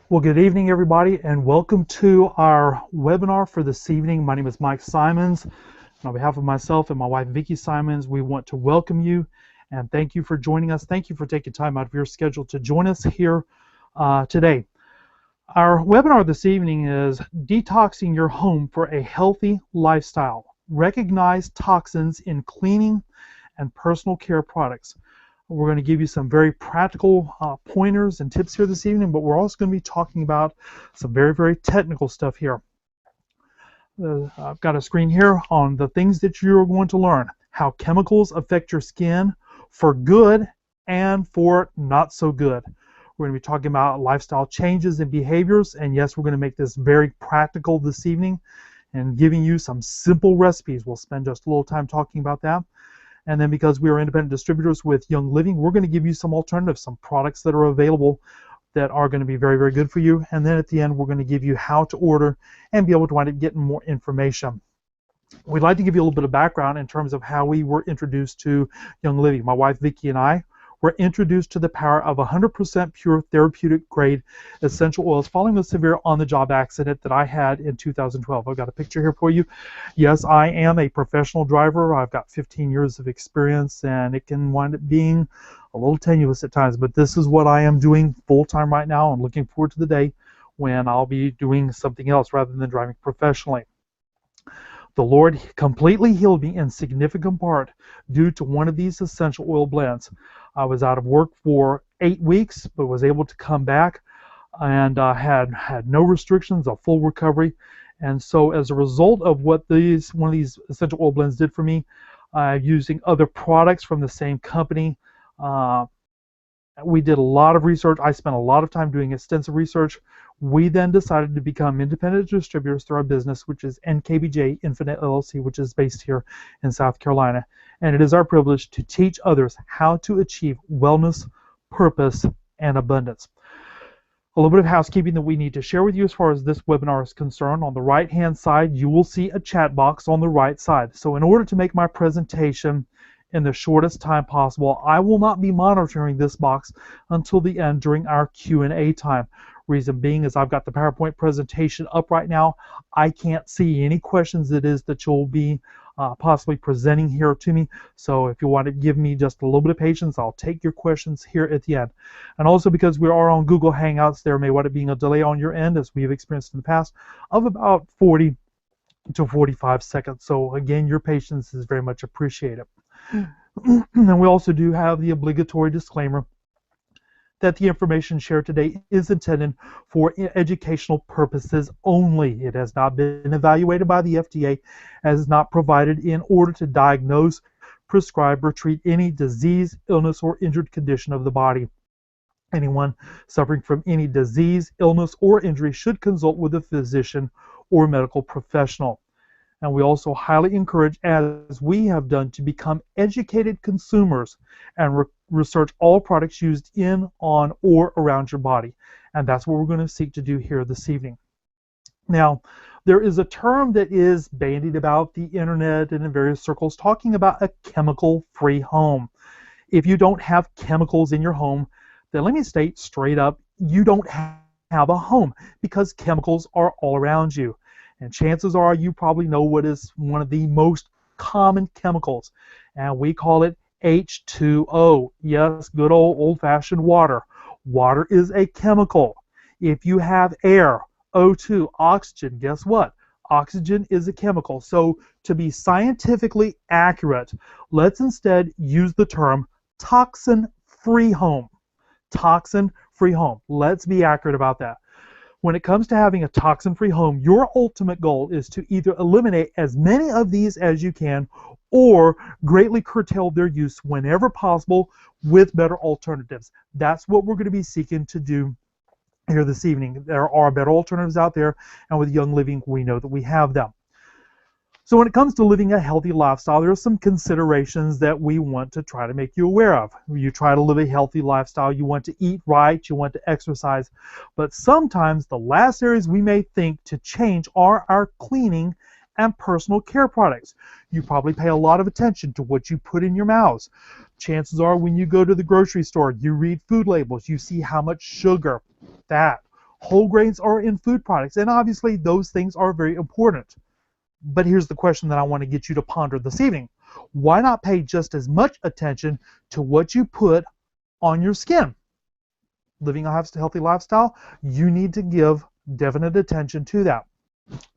Well, good evening, everybody, and welcome to our webinar for this evening. My name is Mike Simons, and on behalf of myself and my wife, Vicki Simons, we want to welcome you and thank you for joining us. Thank you for taking time out of your schedule to join us here today. Our webinar this evening is Detoxing Your Home for a Healthy Lifestyle. Recognize toxins in cleaning and personal care products. We're going to give you some very practical pointers and tips here this evening, but we're also going to be talking about some very technical stuff here. I've got a screen here on the things that you're going to learn. How chemicals affect your skin for good and for not so good. We're going to be talking about lifestyle changes and behaviors, and yes, we're going to make this very practical this evening and giving you some simple recipes. We'll spend just a little time talking about that. And then because we are independent distributors with Young Living, we're going to give you some alternatives, some products that are available that are going to be very good for you. And then at the end, we're going to give you how to order and be able to wind up getting more information. We'd like to give you a little bit of background in terms of how we were introduced to Young Living. My wife, Vicki, and I were introduced to the power of 100% pure therapeutic grade essential oils following a severe on-the-job accident that I had in 2012. I've got a picture here for you. Yes, I am a professional driver. I've got 15 years of experience, and it can wind up being a little tenuous at times, but this is what I am doing full-time right now. I'm looking forward to the day when I'll be doing something else rather than driving professionally. The Lord completely healed me in significant part due to one of these essential oil blends. I was out of work for 8 weeks, but was able to come back and had no restrictions, a full recovery. And so as a result of what one of these essential oil blends did for me, using other products from the same company, we did a lot of research. I spent a lot of time doing extensive research. We then decided to become independent distributors through our business, which is NKBJ Infinite LLC, which is based here in South Carolina. And it is our privilege to teach others how to achieve wellness, purpose, and abundance. A little bit of housekeeping that we need to share with you as far as this webinar is concerned. On the right-hand side, you will see a chat box on the right side. So in order to make my presentation in the shortest time possible, I will not be monitoring this box until the end during our Q&A time. Reason being is I've got the PowerPoint presentation up right now. I can't see any questions that you'll be possibly presenting here to me. So if you want to give me just a little bit of patience, I'll take your questions here at the end. And also because we are on Google Hangouts, there may wind up being a delay on your end, as we've experienced in the past, of about 40 to 45 seconds. So again, your patience is very much appreciated. And we also do have the obligatory disclaimer that the information shared today is intended for educational purposes only. It has not been evaluated by the FDA, as not provided in order to diagnose, prescribe, or treat any disease, illness, or injured condition of the body. Anyone suffering from any disease, illness, or injury should consult with a physician or medical professional. And we also highly encourage, as we have done, to become educated consumers and research all products used in, on, or around your body. And that's what we're going to seek to do here this evening. Now, there is a term that is bandied about the internet and in various circles talking about a chemical-free home. If you don't have chemicals in your home, then let me state straight up, you don't have a home, because chemicals are all around you. And chances are you probably know what is one of the most common chemicals, and we call it H2O. Yes, good old-fashioned water. Water is a chemical. If you have air, O2, oxygen, guess what? Oxygen is a chemical. So to be scientifically accurate, let's instead use the term toxin-free home. Toxin-free home. Let's be accurate about that. When it comes to having a toxin-free home, your ultimate goal is to either eliminate as many of these as you can or greatly curtail their use whenever possible with better alternatives. That's what we're going to be seeking to do here this evening. There are better alternatives out there, and with Young Living, we know that we have them. So when it comes to living a healthy lifestyle, there are some considerations that we want to try to make you aware of. You try to live a healthy lifestyle, you want to eat right, you want to exercise, but sometimes the last areas we may think to change are our cleaning and personal care products. You probably pay a lot of attention to what you put in your mouths. Chances are when you go to the grocery store, you read food labels, you see how much sugar, fat, Whole grains are in food products, and obviously those things are very important. But here's the question that I want to get you to ponder this evening. Why not pay just as much attention to what you put on your skin? Living a healthy lifestyle, you need to give definite attention to that.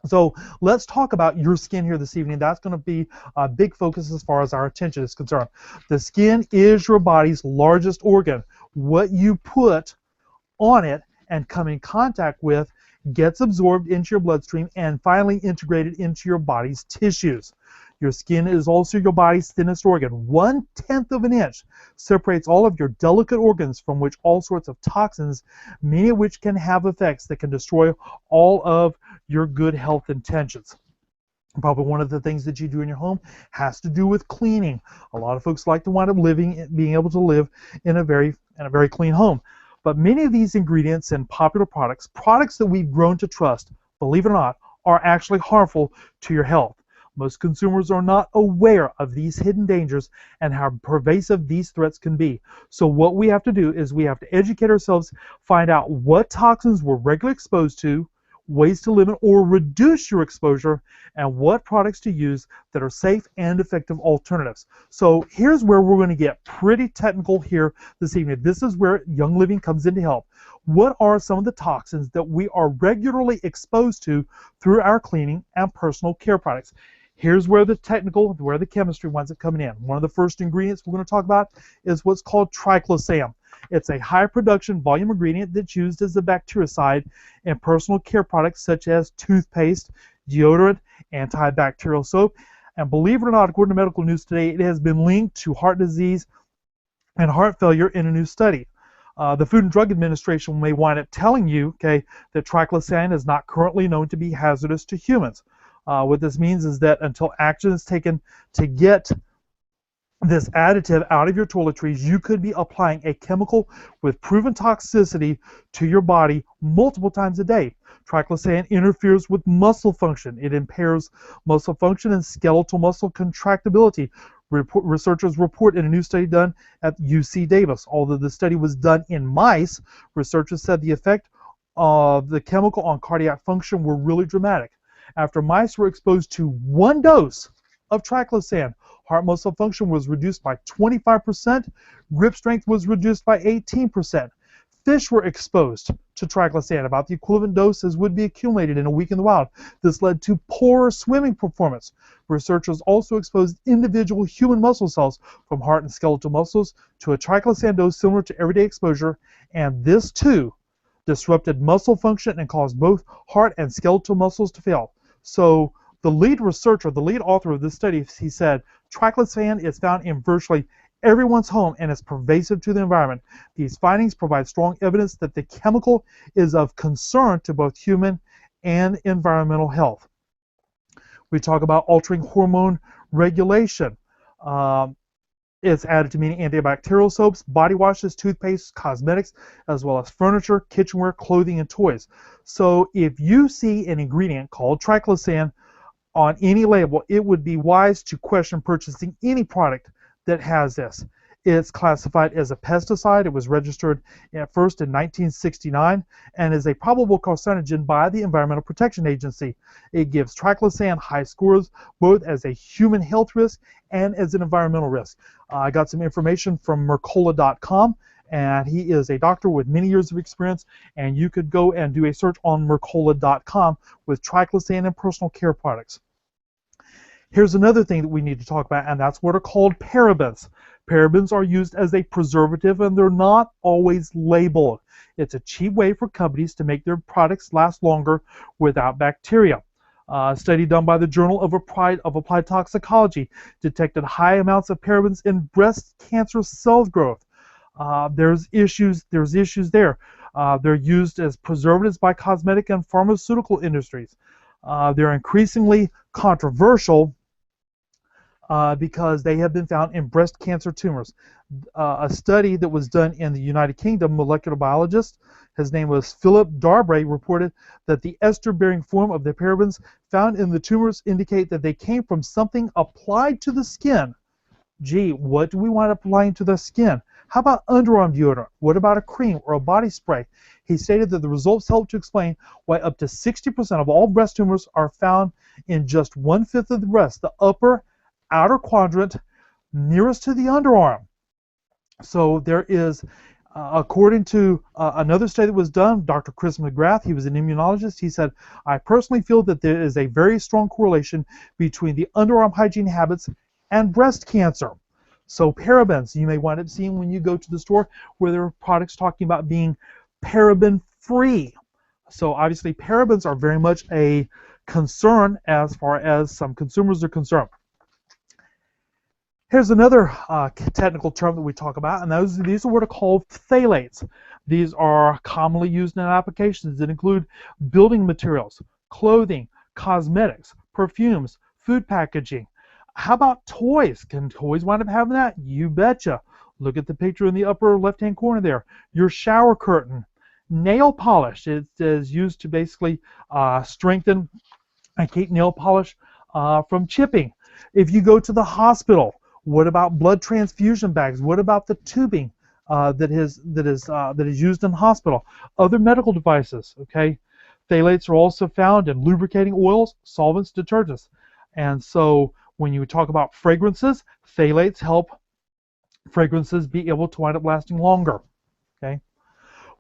So let's talk about your skin here this evening. That's going to be a big focus as far as our attention is concerned. The skin is your body's largest organ. What you put on it and come in contact with gets absorbed into your bloodstream and finally integrated into your body's tissues. Your skin is also your body's thinnest organ. 1/10 of an inch separates all of your delicate organs from which all sorts of toxins, many of which can have effects that can destroy all of your good health intentions. Probably one of the things that you do in your home has to do with cleaning. A lot of folks like to wind up being able to live in a very clean home. But many of these ingredients in popular products that we've grown to trust, believe it or not, are actually harmful to your health. Most consumers are not aware of these hidden dangers and how pervasive these threats can be. So what we have to do is we have to educate ourselves, find out what toxins we're regularly exposed to, ways to limit or reduce your exposure, and what products to use that are safe and effective alternatives. So here's where we're going to get pretty technical here this evening. This is where Young Living comes in to help. What are some of the toxins that we are regularly exposed to through our cleaning and personal care products? Here's where the chemistry winds up coming in. One of the first ingredients we're going to talk about is what's called triclosan. It's a high production volume ingredient that's used as a bactericide in personal care products such as toothpaste, deodorant, antibacterial soap. And believe it or not, according to Medical News Today, it has been linked to heart disease and heart failure in a new study. The Food and Drug Administration may wind up telling you, that triclosan is not currently known to be hazardous to humans. What this means is that until action is taken to get this additive out of your toiletries, you could be applying a chemical with proven toxicity to your body multiple times a day. Triclosan interferes with muscle function. It impairs muscle function and skeletal muscle contractibility. Researchers report in a new study done at UC Davis. Although the study was done in mice, researchers said the effect of the chemical on cardiac function were really dramatic. After mice were exposed to 1 dose of triclosan, heart muscle function was reduced by 25%, grip strength was reduced by 18%. Fish were exposed to triclosan, about the equivalent doses would be accumulated in a week in the wild. This led to poorer swimming performance. Researchers also exposed individual human muscle cells from heart and skeletal muscles to a triclosan dose similar to everyday exposure, and this too disrupted muscle function and caused both heart and skeletal muscles to fail. So the lead researcher, the lead author of this study, he said, triclosan is found in virtually everyone's home and is pervasive to the environment. These findings provide strong evidence that the chemical is of concern to both human and environmental health. We talk about altering hormone regulation. It's added to many antibacterial soaps, body washes, toothpaste, cosmetics, as well as furniture, kitchenware, clothing, and toys. So if you see an ingredient called triclosan on any label, it would be wise to question purchasing any product that has this. It's classified as a pesticide. It was registered at first in 1969 and is a probable carcinogen by the Environmental Protection Agency. It gives triclosan high scores both as a human health risk and as an environmental risk. I got some information from Mercola.com, and he is a doctor with many years of experience, and you could go and do a search on Mercola.com with triclosan and personal care products. Here's another thing that we need to talk about, and that's what are called parabens. Parabens are used as a preservative, and they're not always labeled. It's a cheap way for companies to make their products last longer without bacteria. A study done by the Journal of Applied Toxicology detected high amounts of parabens in breast cancer cell growth. There's issues there. They're used as preservatives by cosmetic and pharmaceutical industries. They're increasingly controversial because they have been found in breast cancer tumors. A study that was done in the United Kingdom, molecular biologist, his name was Philip Darbre, reported that the ester-bearing form of the parabens found in the tumors indicate that they came from something applied to the skin. Gee, what do we want applying to the skin? How about underarm deodorant? What about a cream or a body spray? He stated that the results help to explain why up to 60% of all breast tumors are found in just 1/5 of the breast, the upper outer quadrant nearest to the underarm. So there is, according to another study that was done, Dr. Chris McGrath, he was an immunologist, he said, I personally feel that there is a very strong correlation between the underarm hygiene habits and breast cancer. So parabens, you may wind up seeing when you go to the store where there are products talking about being paraben free. So obviously parabens are very much a concern as far as some consumers are concerned. Here's another technical term that we talk about, and these are what are called phthalates. These are commonly used in applications that include building materials, clothing, cosmetics, perfumes, food packaging. How about toys? Can toys wind up having that? You betcha. Look at the picture in the upper left-hand corner there. Your shower curtain. Nail polish. It is used to basically strengthen and keep nail polish from chipping. If you go to the hospital, what about blood transfusion bags? What about the tubing that is used in the hospital? Other medical devices, okay? Phthalates are also found in lubricating oils, solvents, detergents. And so when you talk about fragrances, phthalates help fragrances be able to wind up lasting longer, okay?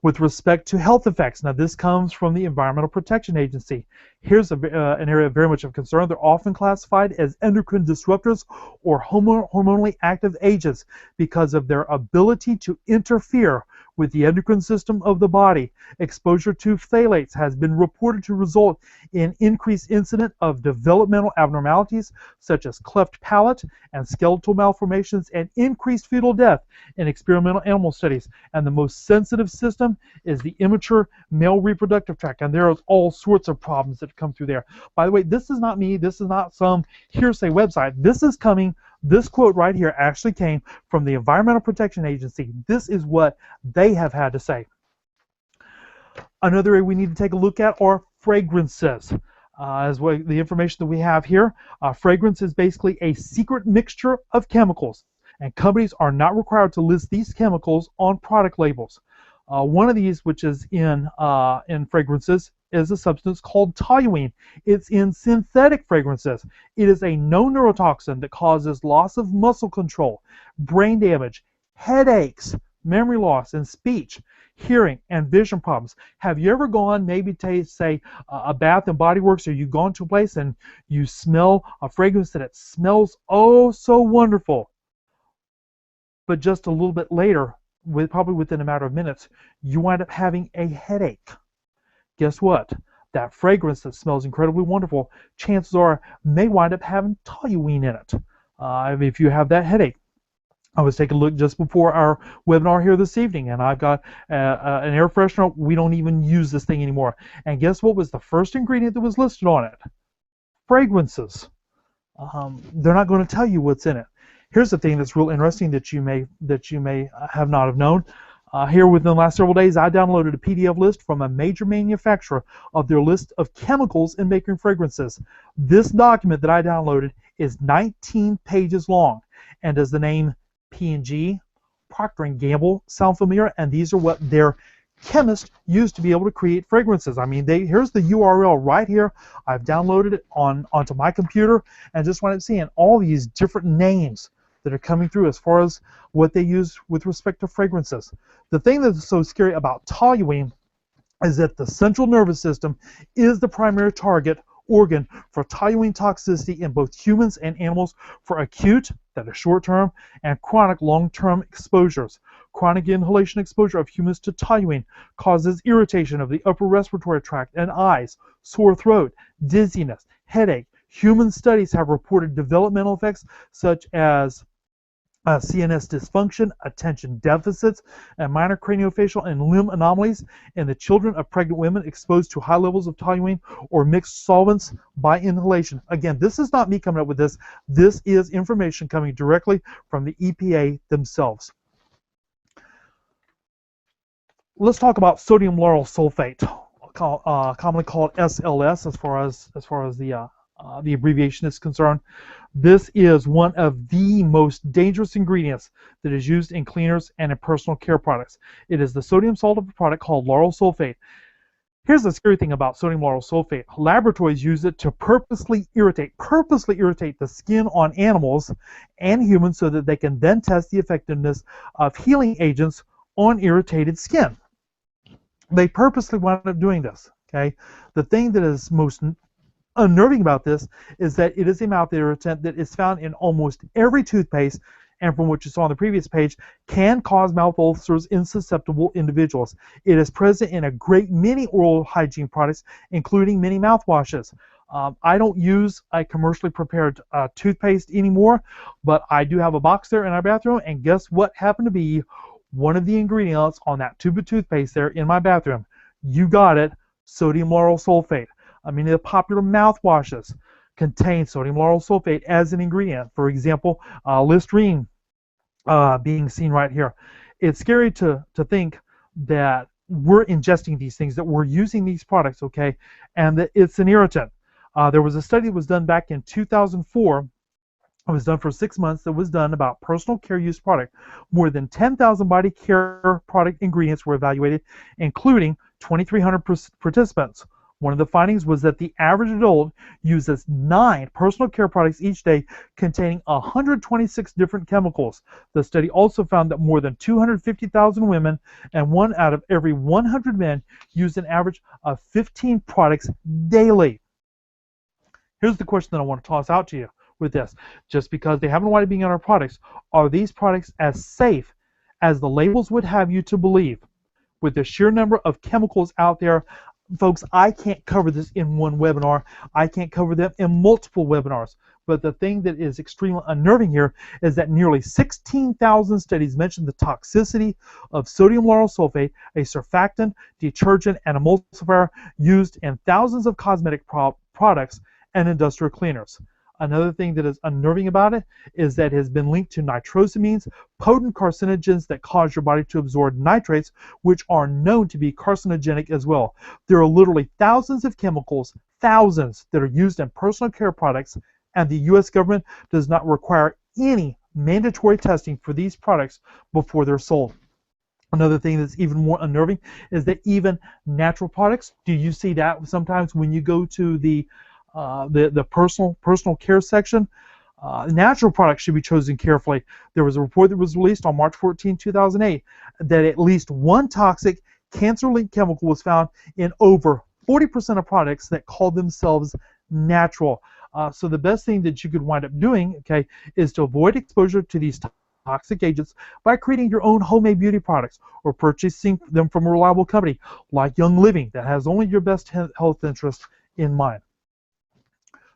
With respect to health effects, now this comes from the Environmental Protection Agency. Here's an area very much of concern. They're often classified as endocrine disruptors or hormonally active agents because of their ability to interfere with the endocrine system of the body. Exposure to phthalates has been reported to result in increased incidence of developmental abnormalities such as cleft palate and skeletal malformations and increased fetal death in experimental animal studies. And the most sensitive system is the immature male reproductive tract, and there are all sorts of problems that come through there. By the way, this is not me, this is not some hearsay website. This quote right here actually came from the Environmental Protection Agency. This is what they have had to say. Another area we need to take a look at are fragrances. As well, the information that we have here, fragrance is basically a secret mixture of chemicals, and companies are not required to list these chemicals on product labels. One of these, which is in fragrances, is a substance called toluene. It's in synthetic fragrances. It is a known neurotoxin that causes loss of muscle control, brain damage, headaches, memory loss, and speech, hearing, and vision problems. Have you ever gone maybe to, say, a Bath and Body Works, or you've gone to a place and you smell a fragrance that it smells oh so wonderful, but just a little bit later, probably within a matter of minutes, you wind up having a headache? Guess what? That fragrance that smells incredibly wonderful, chances are, may wind up having toluene in it. If you have that headache. I was taking a look just before our webinar here this evening, and I've got an air freshener. We don't even use this thing anymore. And guess what was the first ingredient that was listed on it? Fragrances. They're not going to tell you what's in it. Here's the thing that's real interesting that you may have not have known. Here within the last several days, I downloaded a PDF list from a major manufacturer of their list of chemicals in making fragrances. This document that I downloaded is 19 pages long, and does the name P&G, Procter & Gamble sound familiar? And these are what their chemists use to be able to create fragrances. I mean, here's the URL right here. I've downloaded it onto my computer, and just wanted to see all these different names that are coming through as far as what they use with respect to fragrances. The thing that's so scary about toluene is that the central nervous system is the primary target organ for toluene toxicity in both humans and animals for acute, that is short-term, and chronic long-term exposures. Chronic inhalation exposure of humans to toluene causes irritation of the upper respiratory tract and eyes, sore throat, dizziness, headache. Human studies have reported developmental effects such as CNS dysfunction, attention deficits, and minor craniofacial and limb anomalies in the children of pregnant women exposed to high levels of toluene or mixed solvents by inhalation. Again, this is not me coming up with this. This is information coming directly from the EPA themselves. Let's talk about sodium lauryl sulfate, commonly called SLS, as far as the the abbreviation is concerned. This is one of the most dangerous ingredients that is used in cleaners and in personal care products. It is the sodium salt of a product called lauryl sulfate. Here's the scary thing about sodium lauryl sulfate. Laboratories use it to purposely irritate the skin on animals and humans so that they can then test the effectiveness of healing agents on irritated skin. They purposely wind up doing this. Okay, the thing that is most unnerving about this is that it is a mouth irritant that is found in almost every toothpaste, and from what you saw on the previous page, can cause mouth ulcers in susceptible individuals. It is present in a great many oral hygiene products, including many mouthwashes. I don't use a commercially prepared toothpaste anymore, but I do have a box there in our bathroom, and guess what happened to be one of the ingredients on that tube of toothpaste there in my bathroom? You got it, sodium lauryl sulfate. Many of the popular mouthwashes contain sodium lauryl sulfate as an ingredient. For example, Listerine being seen right here. It's scary to think that we're ingesting these things, that we're using these products, okay, and that it's an irritant. There was a study that was done back in 2004. It was done for 6 months. That was done about personal care use product. More than 10,000 body care product ingredients were evaluated, including 2,300 participants. One of the findings was that the average adult uses 9 personal care products each day containing 126 different chemicals. The study also found that more than 250,000 women and 1 out of every 100 men use an average of 15 products daily. Here's the question that I want to toss out to you with this. Just because they haven't wanted being on our products, are these products as safe as the labels would have you to believe? With the sheer number of chemicals out there, folks, I can't cover this in one webinar. I can't cover them in multiple webinars. But the thing that is extremely unnerving here is that nearly 16,000 studies mention the toxicity of sodium lauryl sulfate, a surfactant, detergent, and emulsifier used in thousands of cosmetic products and industrial cleaners. Another thing that is unnerving about it is that it has been linked to nitrosamines, potent carcinogens that cause your body to absorb nitrates, which are known to be carcinogenic as well. There are literally thousands of chemicals, thousands, that are used in personal care products, and the U.S. government does not require any mandatory testing for these products before they're sold. Another thing that's even more unnerving is that even natural products, do you see that sometimes when you go to the personal care section? Natural products should be chosen carefully. There was a report that was released on March 14, 2008 that at least one toxic cancer-linked chemical was found in over 40% of products that call themselves natural. So the best thing that you could wind up doing, okay, is to avoid exposure to these toxic agents by creating your own homemade beauty products or purchasing them from a reliable company like Young Living that has only your best health interests in mind.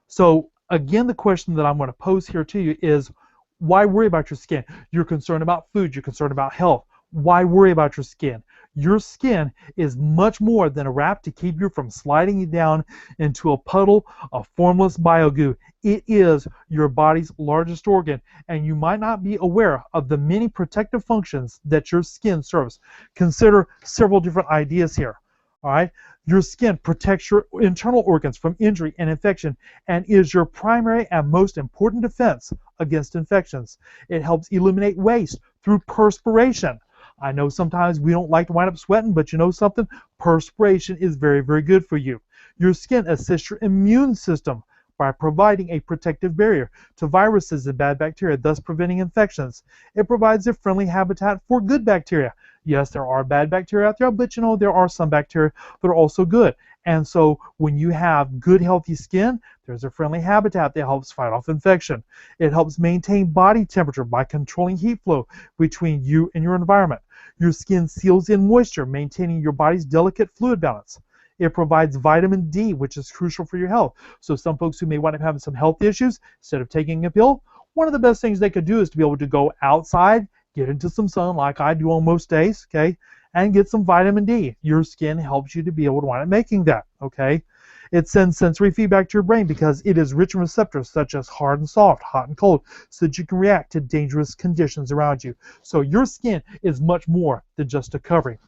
So again, the question that I'm going to pose here to you is, why worry about your skin? You're concerned about food, you're concerned about health. Why worry about your skin? Your skin is much more than a wrap to keep you from sliding down into a puddle of formless biogoo. It is your body's largest organ, and you might not be aware of the many protective functions that your skin serves. Consider several different ideas here. All right, your skin protects your internal organs from injury and infection and is your primary and most important defense against infections. It helps eliminate waste through perspiration. I know sometimes we don't like to wind up sweating, but you know something? Perspiration is very, very good for you. Your skin assists your immune system by providing a protective barrier to viruses and bad bacteria, thus preventing infections. It provides a friendly habitat for good bacteria. Yes, there are bad bacteria out there, but you know, there are some bacteria that are also good. And so when you have good, healthy skin, there's a friendly habitat that helps fight off infection. It helps maintain body temperature by controlling heat flow between you and your environment. Your skin seals in moisture, maintaining your body's delicate fluid balance. It provides vitamin D, which is crucial for your health. So some folks who may wind up having some health issues, instead of taking a pill, one of the best things they could do is to be able to go outside, get into some sun like I do on most days, okay, and get some vitamin D. Your skin helps you to be able to wind up making that, okay? It sends sensory feedback to your brain because it is rich in receptors such as hard and soft, hot and cold, so that you can react to dangerous conditions around you. So your skin is much more than just a covering.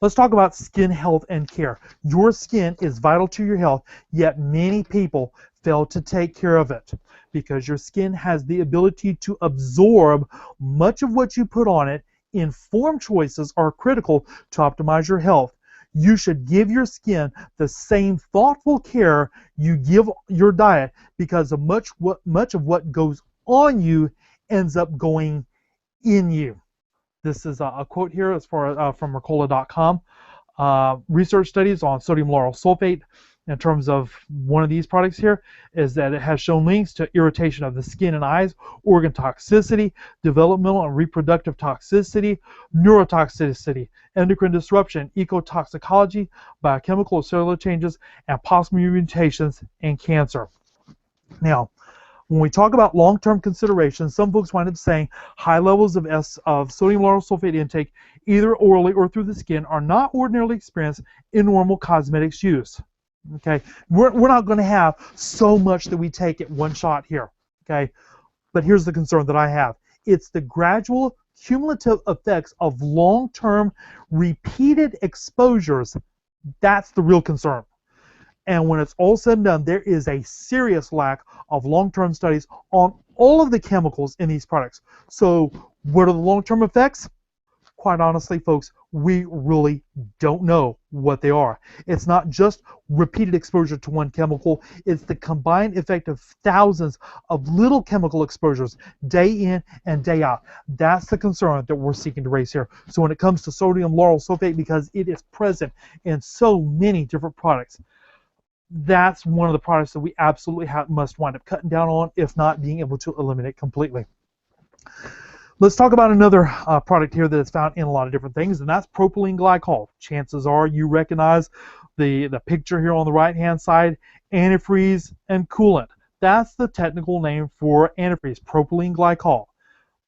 Let's talk about skin health and care. Your skin is vital to your health, yet many people fail to take care of it because your skin has the ability to absorb much of what you put on it. Informed choices are critical to optimize your health. You should give your skin the same thoughtful care you give your diet because much of what goes on you ends up going in you. This is a quote here as far from Mercola.com. Research studies on sodium lauryl sulfate in terms of one of these products here is that it has shown links to irritation of the skin and eyes, organ toxicity, developmental and reproductive toxicity, neurotoxicity, endocrine disruption, ecotoxicology, biochemical or cellular changes, and possible mutations and cancer. Now, when we talk about long-term considerations, some folks wind up saying high levels of sodium lauryl sulfate intake, either orally or through the skin, are not ordinarily experienced in normal cosmetics use. Okay, we're not going to have so much that we take at one shot here. Okay, but here's the concern that I have: it's the gradual cumulative effects of long-term repeated exposures. That's the real concern. And when it's all said and done, there is a serious lack of long-term studies on all of the chemicals in these products. So what are the long-term effects? Quite honestly, folks, we really don't know what they are. It's not just repeated exposure to one chemical. It's the combined effect of thousands of little chemical exposures day in and day out. That's the concern that we're seeking to raise here. So when it comes to sodium lauryl sulfate, because it is present in so many different products, that's one of the products that we absolutely must wind up cutting down on, if not being able to eliminate completely. Let's talk about another product here that is found in a lot of different things, and that's propylene glycol. Chances are you recognize the picture here on the right-hand side, antifreeze and coolant. That's the technical name for antifreeze, propylene glycol.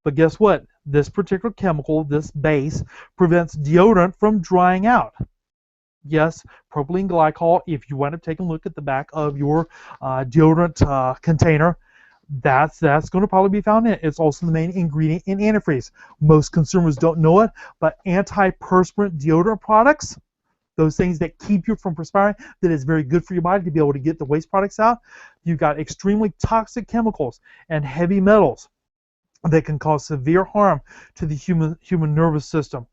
But guess what? This particular chemical, this base, prevents deodorant from drying out. Yes, propylene glycol, if you wind up taking a look at the back of your deodorant container, that's going to probably be found in it. It's also the main ingredient in antifreeze. Most consumers don't know it, but antiperspirant deodorant products, those things that keep you from perspiring, that is very good for your body to be able to get the waste products out. You've got extremely toxic chemicals and heavy metals that can cause severe harm to the human nervous system.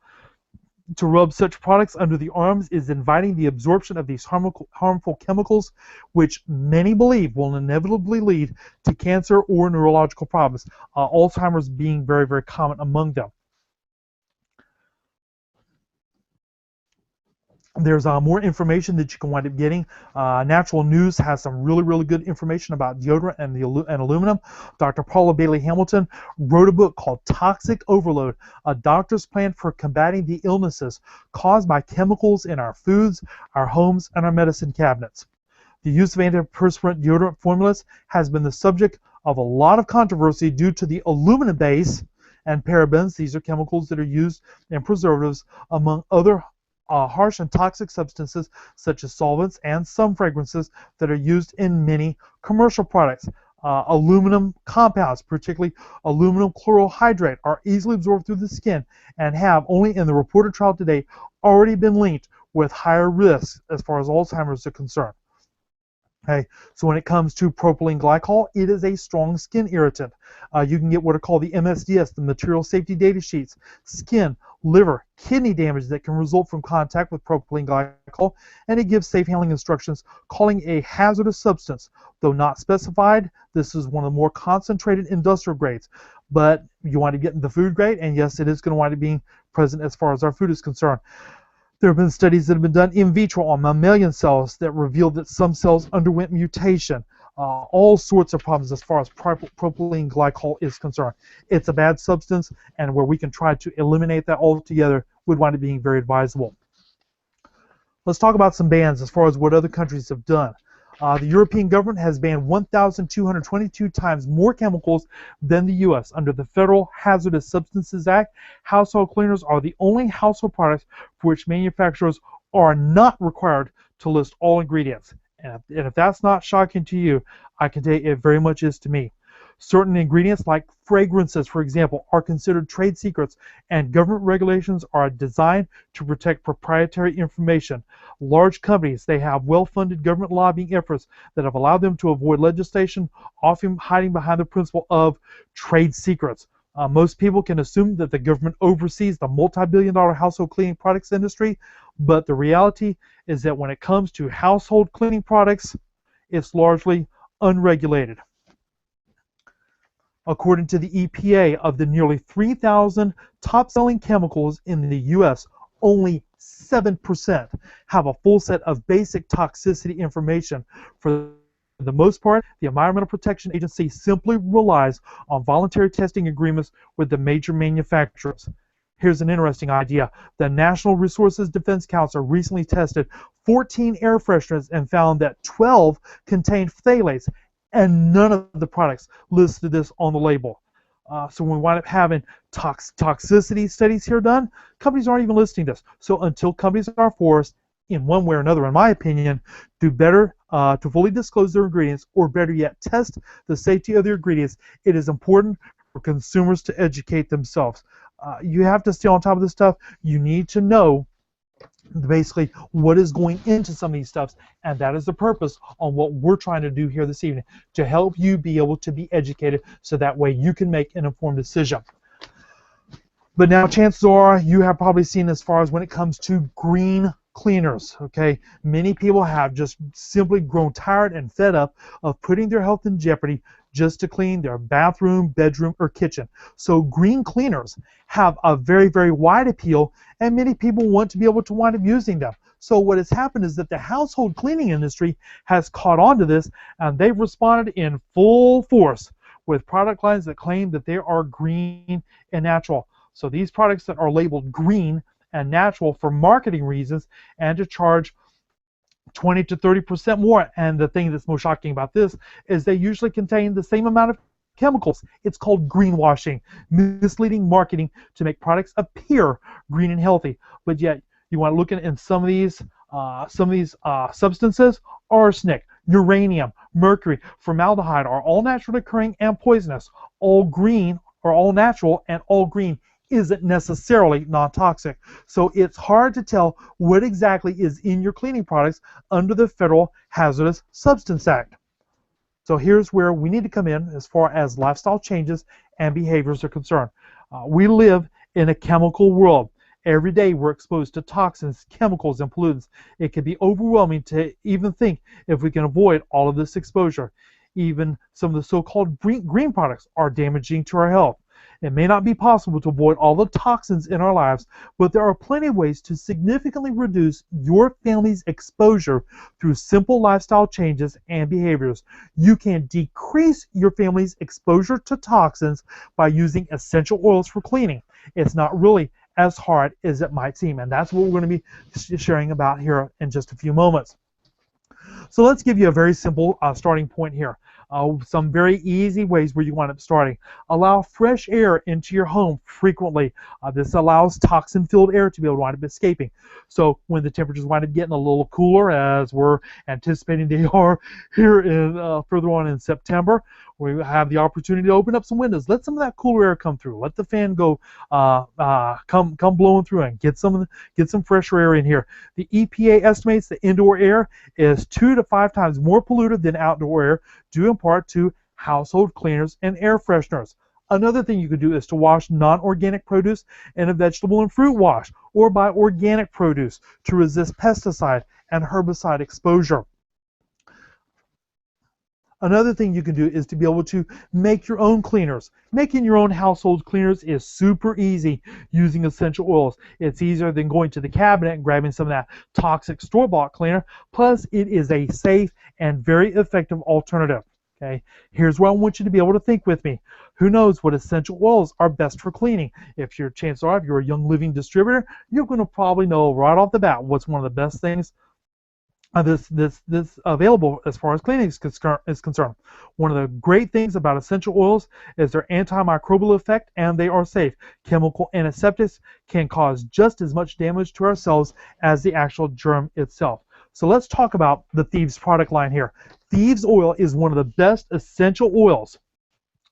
To rub such products under the arms is inviting the absorption of these harmful chemicals, which many believe will inevitably lead to cancer or neurological problems, Alzheimer's being very, very common among them. There's more information that you can wind up getting. Natural News has some really, really good information about deodorant and aluminum. Dr. Paula Bailey Hamilton wrote a book called Toxic Overload, a doctor's plan for combating the illnesses caused by chemicals in our foods, our homes, and our medicine cabinets. The use of antiperspirant deodorant formulas has been the subject of a lot of controversy due to the aluminum base and parabens. These are chemicals that are used in preservatives, among other harsh and toxic substances such as solvents and some fragrances that are used in many commercial products. Aluminum compounds, particularly aluminum chlorohydrate, are easily absorbed through the skin and have, only in the reported trial to date, already been linked with higher risks as far as Alzheimer's is concerned. Okay, so when it comes to propylene glycol, it is a strong skin irritant. You can get what are called the MSDS, the material safety data sheets, skin, liver, kidney damage that can result from contact with propylene glycol, and it gives safe handling instructions calling a hazardous substance. Though not specified, this is one of the more concentrated industrial grades, but you want to get in the food grade, and yes, it is going to wind up being present as far as our food is concerned. There have been studies that have been done in vitro on mammalian cells that revealed that some cells underwent mutation. All sorts of problems as far as propylene glycol is concerned. It's a bad substance, and where we can try to eliminate that altogether would wind up being very advisable. Let's talk about some bans as far as what other countries have done. The European government has banned 1,222 times more chemicals than the U.S. Under the Federal Hazardous Substances Act, household cleaners are the only household products for which manufacturers are not required to list all ingredients. And if that's not shocking to you, I can tell you it very much is to me. Certain ingredients like fragrances, for example, are considered trade secrets, and government regulations are designed to protect proprietary information. Large companies, they have well-funded government lobbying efforts that have allowed them to avoid legislation, often hiding behind the principle of trade secrets. Most people can assume that the government oversees the multi-billion-dollar household cleaning products industry, but the reality is that when it comes to household cleaning products, it's largely unregulated. According to the EPA, of the nearly 3,000 top-selling chemicals in the U.S., only 7% have a full set of basic toxicity information. For the most part, the Environmental Protection Agency simply relies on voluntary testing agreements with the major manufacturers. Here's an interesting idea. The National Resources Defense Council recently tested 14 air fresheners and found that 12 contained phthalates, and none of the products listed this on the label. So when we wind up having toxicity studies here done, companies aren't even listing this. So until companies are forced, in one way or another, in my opinion, do better to fully disclose their ingredients, or better yet, test the safety of their ingredients, it is important for consumers to educate themselves. You have to stay on top of this stuff. You need to know basically what is going into some of these stuffs, and that is the purpose on what we're trying to do here this evening, to help you be able to be educated so that way you can make an informed decision. But now chances are you have probably seen, as far as when it comes to green cleaners, okay, many people have just simply grown tired and fed up of putting their health in jeopardy just to clean their bathroom, bedroom, or kitchen. So green cleaners have a very, very wide appeal, and many people want to be able to wind up using them. So what has happened is that the household cleaning industry has caught on to this, and they've responded in full force with product lines that claim that they are green and natural. So these products that are labeled green and natural for marketing reasons, and to charge 20 to 30% more. And the thing that's most shocking about this is they usually contain the same amount of chemicals. It's called greenwashing, misleading marketing to make products appear green and healthy. But yet, you want to look at in some of these substances: arsenic, uranium, mercury, formaldehyde are all naturally occurring and poisonous. All green or all natural and all green isn't necessarily non-toxic. So it's hard to tell what exactly is in your cleaning products under the Federal Hazardous Substance Act. So here's where we need to come in as far as lifestyle changes and behaviors are concerned. We live in a chemical world. Every day we're exposed to toxins, chemicals, and pollutants. It can be overwhelming to even think if we can avoid all of this exposure. Even some of the so-called green products are damaging to our health. It may not be possible to avoid all the toxins in our lives, but there are plenty of ways to significantly reduce your family's exposure through simple lifestyle changes and behaviors. You can decrease your family's exposure to toxins by using essential oils for cleaning. It's not really as hard as it might seem, and that's what we're going to be sharing about here in just a few moments. So let's give you a very simple starting point here. Some very easy ways where you wind up starting. Allow fresh air into your home frequently. This allows toxin-filled air to be able to wind up escaping. So when the temperatures wind up getting a little cooler, as we're anticipating they are here in further on in September, we have the opportunity to open up some windows. Let some of that cooler air come through. Let the fan go come blowing through and get some fresher air in here. The EPA estimates that indoor air is 2 to 5 times more polluted than outdoor air, due in part to household cleaners and air fresheners. Another thing you could do is to wash non-organic produce in a vegetable and fruit wash, or buy organic produce to resist pesticide and herbicide exposure. Another thing you can do is to be able to make your own cleaners. Making your own household cleaners is super easy using essential oils. It's easier than going to the cabinet and grabbing some of that toxic store-bought cleaner. Plus, it is a safe and very effective alternative. Okay, here's where I want you to be able to think with me. Who knows what essential oils are best for cleaning? If chances are, if you're a Young Living distributor, you're going to probably know right off the bat what's one of the best things this available as far as cleaning is concerned. One of the great things about essential oils is their antimicrobial effect, and they are safe. Chemical antiseptics can cause just as much damage to our cells as the actual germ itself. So let's talk about the Thieves product line here. Thieves oil is one of the best essential oils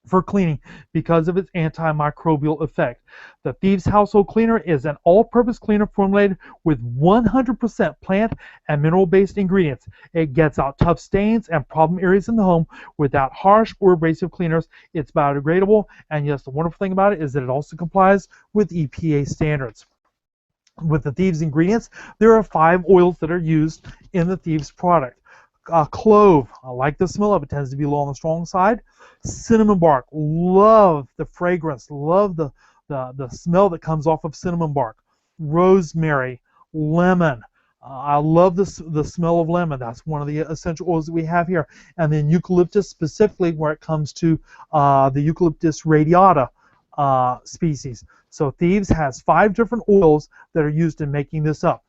for cleaning because of its antimicrobial effect. The Thieves Household Cleaner is an all-purpose cleaner formulated with 100% plant and mineral-based ingredients. It gets out tough stains and problem areas in the home without harsh or abrasive cleaners. It's biodegradable, and yes, the wonderful thing about it is that it also complies with EPA standards. With the Thieves ingredients, there are 5 oils that are used in the Thieves product. Clove, I like the smell of it, tends to be a little on the strong side. Cinnamon bark, love the fragrance, love the smell that comes off of cinnamon bark. Rosemary, lemon, I love the smell of lemon. That's one of the essential oils that we have here. And then eucalyptus, specifically where it comes to the Eucalyptus radiata species. So Thieves has 5 different oils that are used in making this up.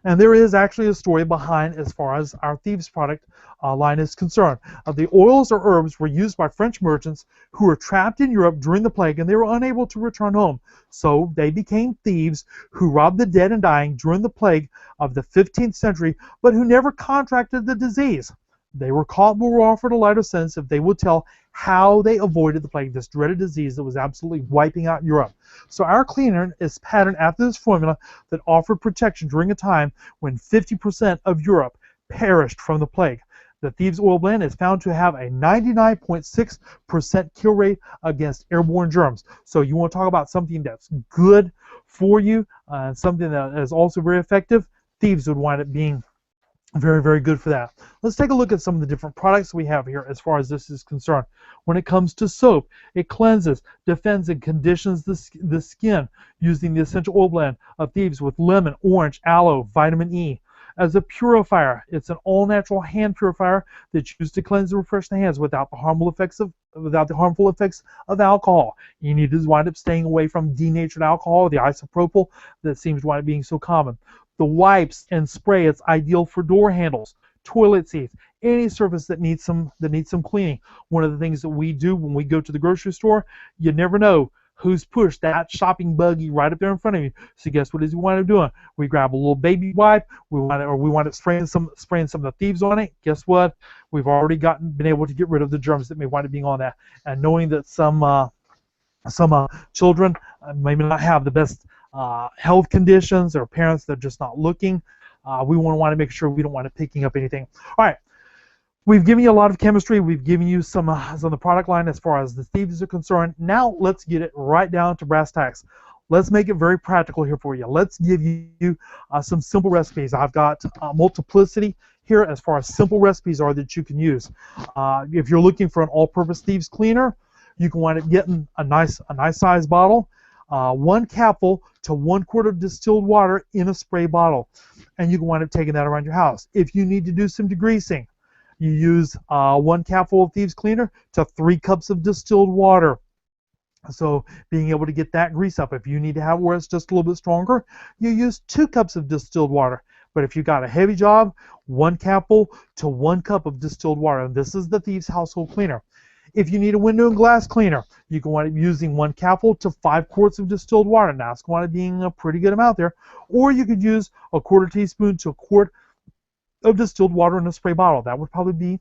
And there is actually a story behind as far as our Thieves product line is concerned. The oils or herbs were used by French merchants who were trapped in Europe during the plague and they were unable to return home. So they became thieves who robbed the dead and dying during the plague of the 15th century, but who never contracted the disease. They were caught but were offered a lighter sentence if they would tell how they avoided the plague, this dreaded disease that was absolutely wiping out Europe. So our cleaner is patterned after this formula that offered protection during a time when 50% of Europe perished from the plague. The Thieves Oil Blend is found to have a 99.6% kill rate against airborne germs. So you want to talk about something that's good for you, something that is also very effective, Thieves would wind up being very, very good for that. Let's take a look at some of the different products we have here as far as this is concerned. When it comes to soap, it cleanses, defends, and conditions the skin using the essential oil blend of Thieves with lemon, orange, aloe, vitamin E. As a purifier, it's an all-natural hand purifier that's used to cleanse and refresh the hands without the harmful effects of alcohol. You need to wind up staying away from denatured alcohol, the isopropyl that seems to wind up being so common. The wipes and spray, it's ideal for door handles, toilet seats, any surface that needs some cleaning. One of the things that we do when we go to the grocery store, you never know who's pushed that shopping buggy right up there in front of you. So guess what is we wind up doing? We grab a little baby wipe, we wind up spraying some of the Thieves on it. Guess what? We've already been able to get rid of the germs that may wind up being on that. And knowing that some children maybe not have the best health conditions, or parents that are just not looking, we want to make sure we don't want to picking up anything. All right, we've given you a lot of chemistry. We've given you some on the product line as far as the Thieves are concerned. Now let's get it right down to brass tacks. Let's make it very practical here for you. Let's give you some simple recipes. I've got multiplicity here as far as simple recipes are that you can use. If you're looking for an all-purpose Thieves cleaner, you can wind up getting a nice size bottle. 1 capful to 1 quart of distilled water in a spray bottle, and you can wind up taking that around your house. If you need to do some degreasing, you use 1 capful of Thieves cleaner to 3 cups of distilled water. So being able to get that grease up. If you need to have where it's just a little bit stronger, you use 2 cups of distilled water. But if you got a heavy job, 1 capful to 1 cup of distilled water. And this is the Thieves Household Cleaner. If you need a window and glass cleaner, you can wind up using 1 capful to 5 quarts of distilled water. Now, it's going to be a pretty good amount there. Or you could use a 1/4 teaspoon to 1 quart of distilled water in a spray bottle. That would probably be,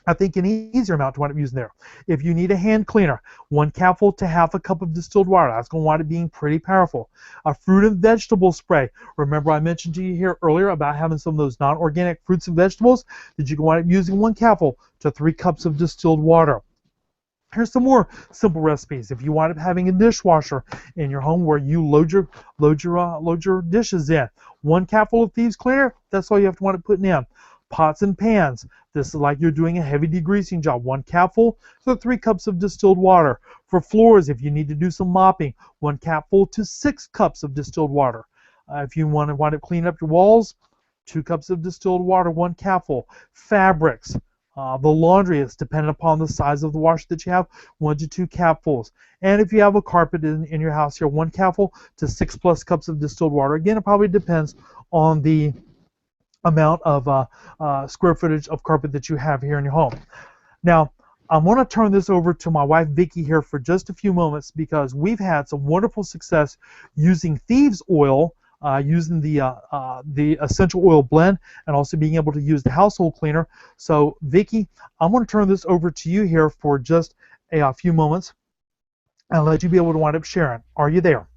I think, an easier amount to wind up using there. If you need a hand cleaner, 1 capful to 1/2 cup of distilled water. That's going to wind up being pretty powerful. A fruit and vegetable spray. Remember I mentioned to you here earlier about having some of those non-organic fruits and vegetables that you can wind up using 1 capful to 3 cups of distilled water. Here's some more simple recipes. If you wind up having a dishwasher in your home where you load your dishes in, 1 capful of Thieves cleaner, that's all you have to wind up putting in. Pots and pans. This is like you're doing a heavy degreasing job. 1 capful to 3 cups of distilled water. For floors, if you need to do some mopping, 1 capful to 6 cups of distilled water. If you want to wind up cleaning up your walls, 2 cups of distilled water, 1 capful. Fabrics. The laundry is dependent upon the size of the washer that you have, 1 to 2 capfuls. And if you have a carpet in your house here, 1 capful to 6+ cups of distilled water. Again, it probably depends on the amount of square footage of carpet that you have here in your home. Now, I'm going to turn this over to my wife Vicki here for just a few moments because we've had some wonderful success using Thieves oil using the essential oil blend, and also being able to use the household cleaner. So Vicki, I'm going to turn this over to you here for just a few moments and let you be able to wind up sharing. Are you there?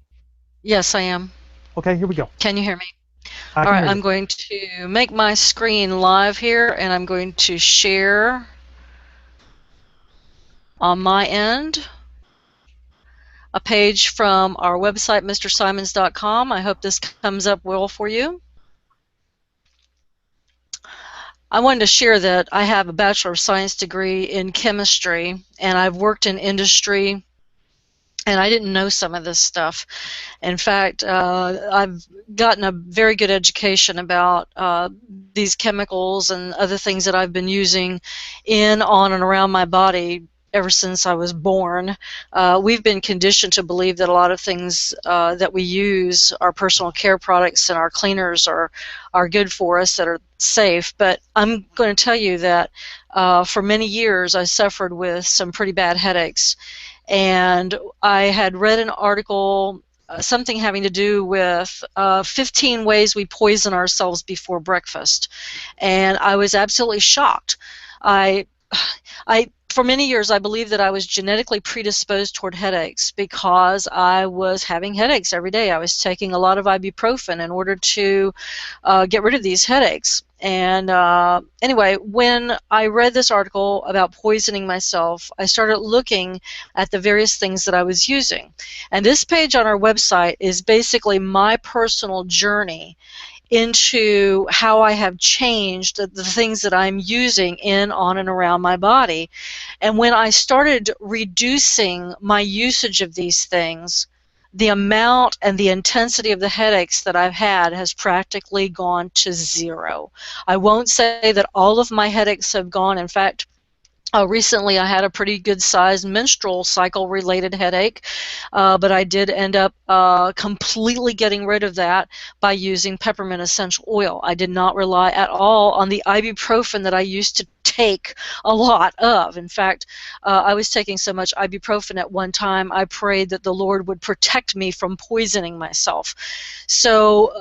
Yes, I am. Okay, here we go. Can you hear me? I All can right, hear you. I'm going to make my screen live here, and I'm going to share on my end a page from our website, mrsimons.com. I hope this comes up well for you. I wanted to share that I have a Bachelor of Science degree in chemistry, and I've worked in industry, and I didn't know some of this stuff. In fact, I've gotten a very good education about these chemicals and other things that I've been using in, on, and around my body ever since I was born. We've been conditioned to believe that a lot of things that we use, our personal care products and our cleaners, are good for us, that are safe. But I'm going to tell you that for many years I suffered with some pretty bad headaches. And I had read an article, something having to do with 15 ways we poison ourselves before breakfast, and I was absolutely shocked. I, for many years, I believed that I was genetically predisposed toward headaches because I was having headaches every day. I was taking a lot of ibuprofen in order to get rid of these headaches. And anyway, when I read this article about poisoning myself, I started looking at the various things that I was using. And this page on our website is basically my personal journey into how I have changed the things that I'm using in, on, and around my body. And when I started reducing my usage of these things, the amount and the intensity of the headaches that I've had has practically gone to zero. I won't say that all of my headaches have gone. In fact, recently I had a pretty good sized menstrual cycle related headache, but I did end up completely getting rid of that by using peppermint essential oil. I did not rely at all on the ibuprofen that I used to take a lot of. In fact, I was taking so much ibuprofen at one time, I prayed that the Lord would protect me from poisoning myself. So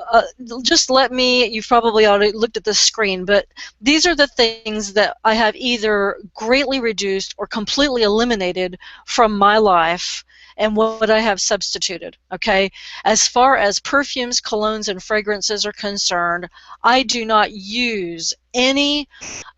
just let me, you've probably already looked at the screen, but these are the things that I have either greatly reduced or completely eliminated from my life, and what I have substituted. Okay, as far as perfumes, colognes, and fragrances are concerned, I do not use any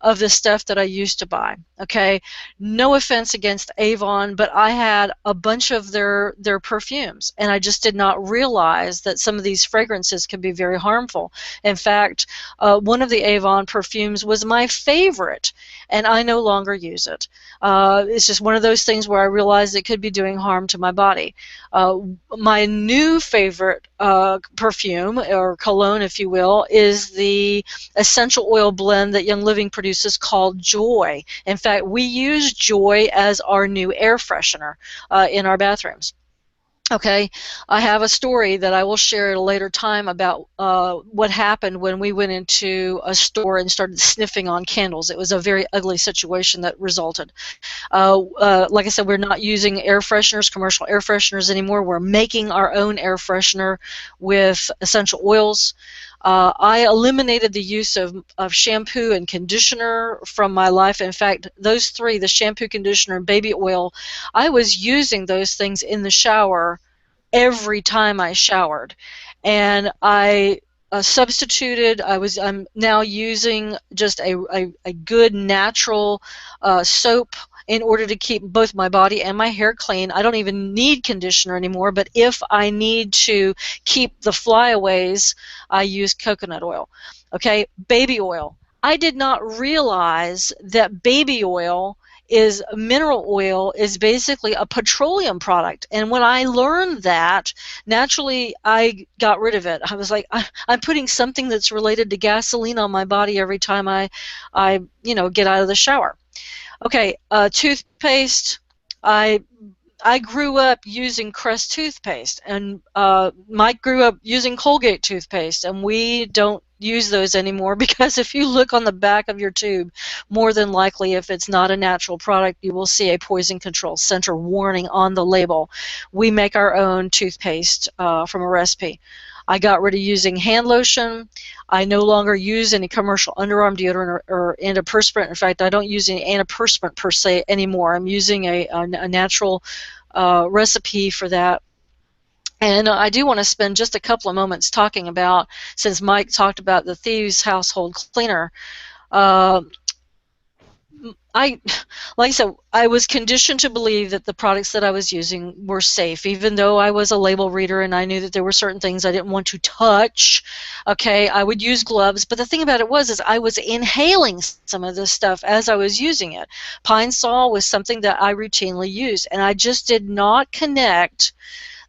of the stuff that I used to buy. Okay, no offense against Avon, but I had a bunch of their perfumes, and I just did not realize that some of these fragrances can be very harmful. In fact, one of the Avon perfumes was my favorite, and I no longer use it. It's just one of those things where I realized it could be doing harm to my body. My new favorite perfume, or cologne if you will, is the essential oil blend that Young Living produces called Joy. In fact, we use Joy as our new air freshener in our bathrooms. Okay, I have a story that I will share at a later time about what happened when we went into a store and started sniffing on candles. It was a very ugly situation that resulted. Like I said, we're not using air fresheners, commercial air fresheners anymore. We're making our own air freshener with essential oils. I eliminated the use of shampoo and conditioner from my life. In fact, those three, the shampoo, conditioner, and baby oil, I was using those things in the shower every time I showered. And I substituted, I'm now using just a good natural soap in order to keep both my body and my hair clean. I don't even need conditioner anymore, but if I need to keep the flyaways, I use coconut oil. Okay, baby oil. I did not realize that baby oil is mineral oil, is basically a petroleum product. And when I learned that, naturally I got rid of it. I was like, I'm putting something that's related to gasoline on my body every time I get out of the shower. Okay, toothpaste. I grew up using Crest toothpaste, and Mike grew up using Colgate toothpaste, and we don't use those anymore because if you look on the back of your tube, more than likely, if it's not a natural product, you will see a poison control center warning on the label. We make our own toothpaste from a recipe. I got rid of using hand lotion. I no longer use any commercial underarm deodorant or antiperspirant. In fact, I don't use any antiperspirant per se anymore. I'm using a natural recipe for that. And I do want to spend just a couple of moments talking about, since Mike talked about the Thieves Household Cleaner. Like I said, I was conditioned to believe that the products that I was using were safe, even though I was a label reader and I knew that there were certain things I didn't want to touch. Okay, I would use gloves, but the thing about it was I was inhaling some of this stuff as I was using it. Pine Sol was something that I routinely used, and I just did not connect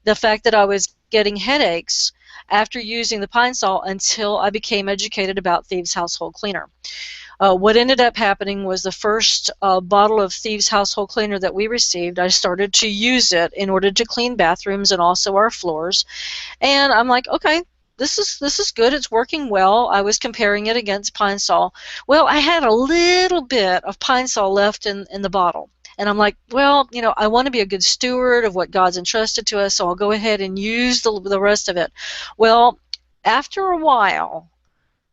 the fact that I was getting headaches after using the Pine Sol until I became educated about Thieves Household Cleaner. What ended up happening was the first bottle of Thieves Household Cleaner that we received, I started to use it in order to clean bathrooms and also our floors. And I'm like, okay, this is good. It's working well. I was comparing it against Pine Sol. Well, I had a little bit of Pine Sol left in the bottle. And I'm like, well, you know, I want to be a good steward of what God's entrusted to us, so I'll go ahead and use the rest of it. Well, after a while,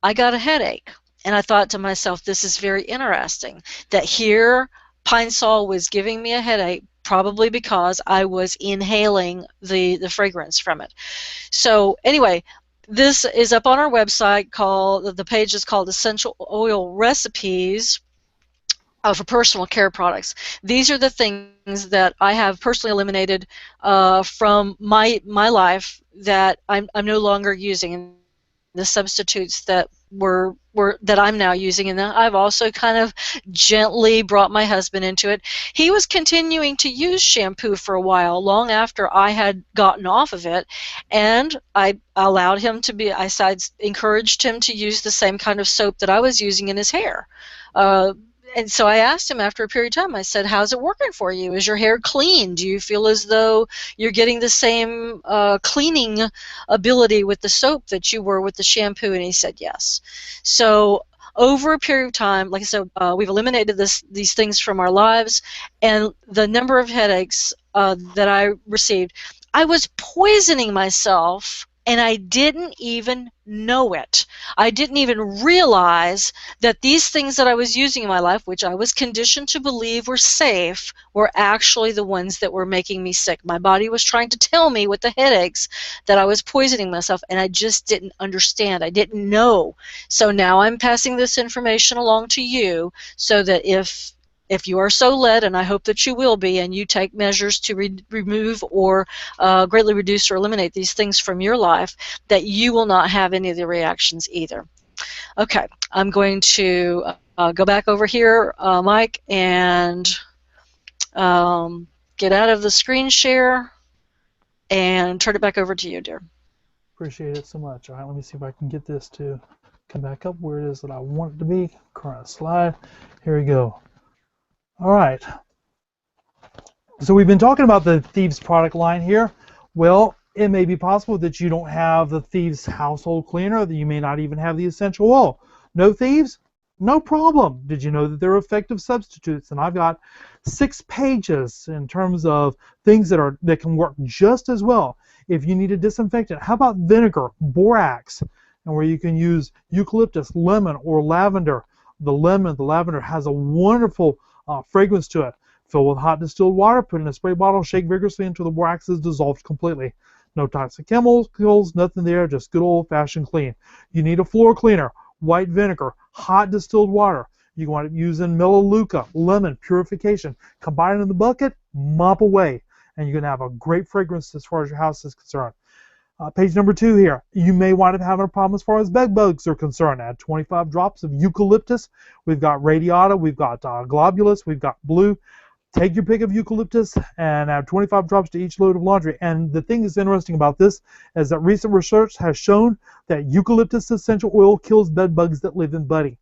I got a headache. And I thought to myself, this is very interesting, that here Pine Sol was giving me a headache, probably because I was inhaling the fragrance from it. So anyway, this is up on our website. The page is called Essential Oil Recipes for Personal Care Products. These are the things that I have personally eliminated from my life that I'm no longer using, and the substitutes that that I'm now using, and I've also kind of gently brought my husband into it. He was continuing to use shampoo for a while, long after I had gotten off of it, and I allowed him to be, I encouraged him to use the same kind of soap that I was using in his hair. And so I asked him after a period of time, I said, how's it working for you? Is your hair clean? Do you feel as though you're getting the same cleaning ability with the soap that you were with the shampoo? And he said yes. So over a period of time, like I said, we've eliminated these things from our lives, and the number of headaches that I received, I was poisoning myself, and I didn't even know it. I didn't even realize that these things that I was using in my life, which I was conditioned to believe were safe, were actually the ones that were making me sick. My body was trying to tell me with the headaches that I was poisoning myself, and I just didn't understand. I didn't know. So now I'm passing this information along to you, so that if you are so led, and I hope that you will be, and you take measures to remove or greatly reduce or eliminate these things from your life, that you will not have any of the reactions either. Okay, I'm going to go back over here, Mike, and get out of the screen share and turn it back over to you, dear. Appreciate it so much. All right, let me see if I can get this to come back up where it is that I want it to be. Current slide. Here we go. All right, so we've been talking about the Thieves product line here. Well, it may be possible that you don't have the Thieves household cleaner, that you may not even have the essential oil. No Thieves? No problem. Did you know that there are effective substitutes? And I've got 6 pages in terms of things that can work just as well. If you need a disinfectant, how about vinegar, borax, and where you can use eucalyptus, lemon, or lavender. The lavender has a wonderful fragrance to it. Fill with hot distilled water, put in a spray bottle, shake vigorously until the borax is dissolved completely. No toxic chemicals, nothing there, just good old-fashioned clean. You need a floor cleaner, white vinegar, hot distilled water. You want to use in Melaleuca, lemon, purification. Combine it in the bucket, mop away, and you're going to have a great fragrance as far as your house is concerned. Page number 2 here. You may wind up having a problem as far as bed bugs are concerned. Add 25 drops of eucalyptus. We've got radiata, we've got globulus, we've got blue. Take your pick of eucalyptus and add 25 drops to each load of laundry. And the thing that's interesting about this is that recent research has shown that eucalyptus essential oil kills bed bugs that live in bedding.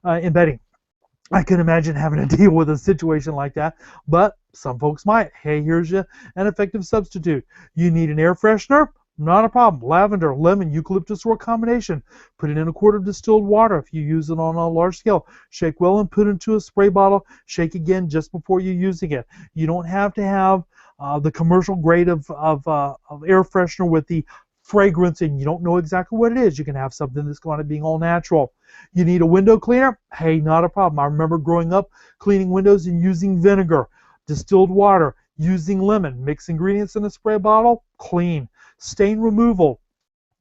I can imagine having to deal with a situation like that, but some folks might. Hey, here's an effective substitute. You need an air freshener? Not a problem. Lavender, lemon, eucalyptus, or a combination. Put it in a quart of distilled water if you use it on a large scale. Shake well and put into a spray bottle. Shake again just before you're using it. You don't have to have the commercial grade of air freshener with the fragrance and you don't know exactly what it is, you can have something that's going to be all natural. You need a window cleaner? Hey, not a problem. I remember growing up cleaning windows and using vinegar, distilled water, using lemon, mix ingredients in a spray bottle, clean. Stain removal.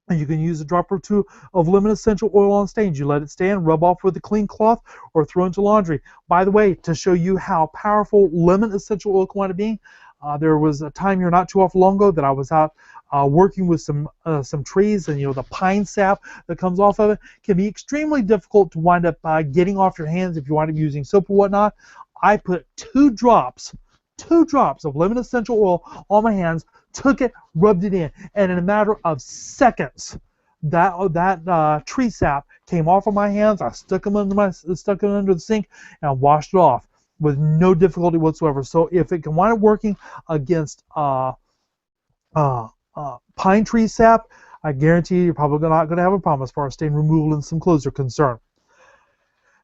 And you can use a drop or two of lemon essential oil on stains. You let it stand, rub off with a clean cloth, or throw into laundry. By the way, to show you how powerful lemon essential oil can be, there was a time here not too often long ago that I was out working with some trees, and the pine sap that comes off of it can be extremely difficult to wind up getting off your hands if you wind up using soap or whatnot. I put 2 drops of lemon essential oil on my hands, took it, rubbed it in, and in a matter of seconds, that tree sap came off of my hands. I stuck them under the sink and washed it off with no difficulty whatsoever. So if it can wind up working against pine tree sap, I guarantee you're probably not going to have a problem as far as stain removal and some clothes are concerned.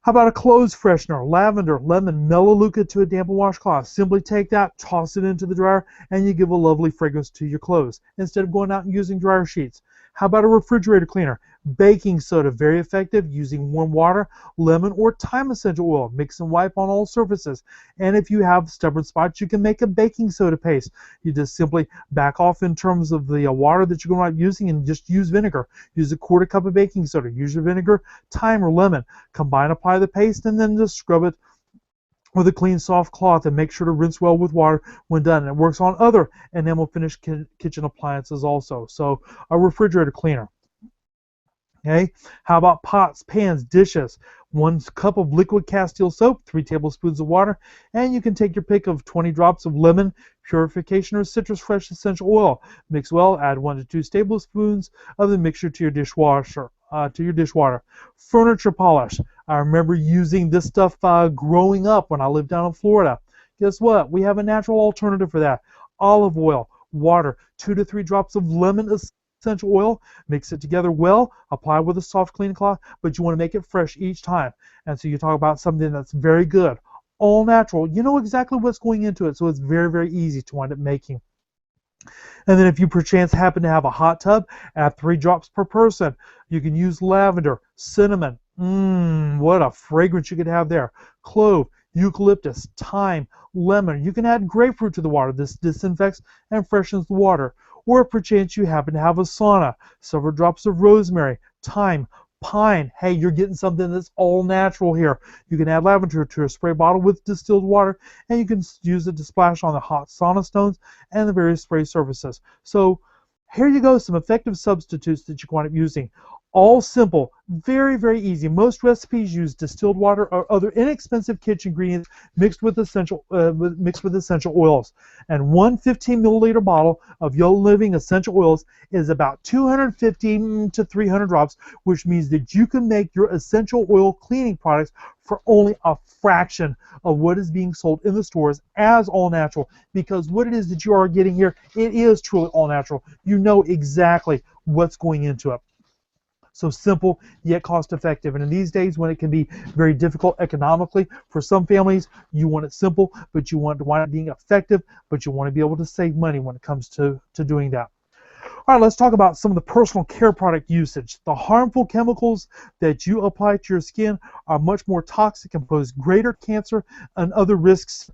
How about a clothes freshener? Lavender, lemon, melaleuca to a damp and washcloth. Simply take that, toss it into the dryer, and you give a lovely fragrance to your clothes instead of going out and using dryer sheets. How about a refrigerator cleaner? Baking soda, very effective, using warm water, lemon or thyme essential oil. Mix and wipe on all surfaces. And if you have stubborn spots, you can make a baking soda paste. You just simply back off in terms of the water that you're going to be using and just use vinegar. Use a 1/4 cup of baking soda. Use your vinegar, thyme, or lemon. Combine, apply the paste, and then just scrub it with a clean, soft cloth, and make sure to rinse well with water when done. And it works on other enamel finish kitchen appliances also. So a refrigerator cleaner. Okay, how about pots, pans, dishes? 1 cup of liquid Castile soap, 3 tablespoons of water, and you can take your pick of 20 drops of lemon purification or citrus fresh essential oil. Mix well, add 1 to 2 tablespoons of the mixture to your dishwasher. Furniture polish. I remember using this stuff growing up when I lived down in Florida. Guess what? We have a natural alternative for that. Olive oil, water, 2 to 3 drops of lemon essential oil, mix it together well, apply with a soft clean cloth, but you want to make it fresh each time. And so you talk about something that's very good, all natural. You know exactly what's going into it, so it's very, very easy to wind up making. And then if you perchance happen to have a hot tub, add 3 drops per person. You can use lavender, cinnamon. What a fragrance you could have there. Clove, eucalyptus, thyme, lemon. You can add grapefruit to the water. This disinfects and freshens the water. Or if perchance you happen to have a sauna, several drops of rosemary, thyme, pine. Hey, you're getting something that's all natural here. You can add lavender to a spray bottle with distilled water, and you can use it to splash on the hot sauna stones and the various spray surfaces. So here you go, some effective substitutes that you can wind up using. All simple, very, very easy. Most recipes use distilled water or other inexpensive kitchen ingredients mixed with essential oils. And 1 15 milliliter bottle of Yo Living essential oils is about 250 to 300 drops, which means that you can make your essential oil cleaning products for only a fraction of what is being sold in the stores as all natural. Because what it is that you are getting here, it is truly all natural. You know exactly what's going into it. So simple yet cost effective. And in these days when it can be very difficult economically for some families, you want it simple, but you want to wind up being effective, but you want to be able to save money when it comes to doing that. All right, let's talk about some of the personal care product usage. The harmful chemicals that you apply to your skin are much more toxic and pose greater cancer and other risks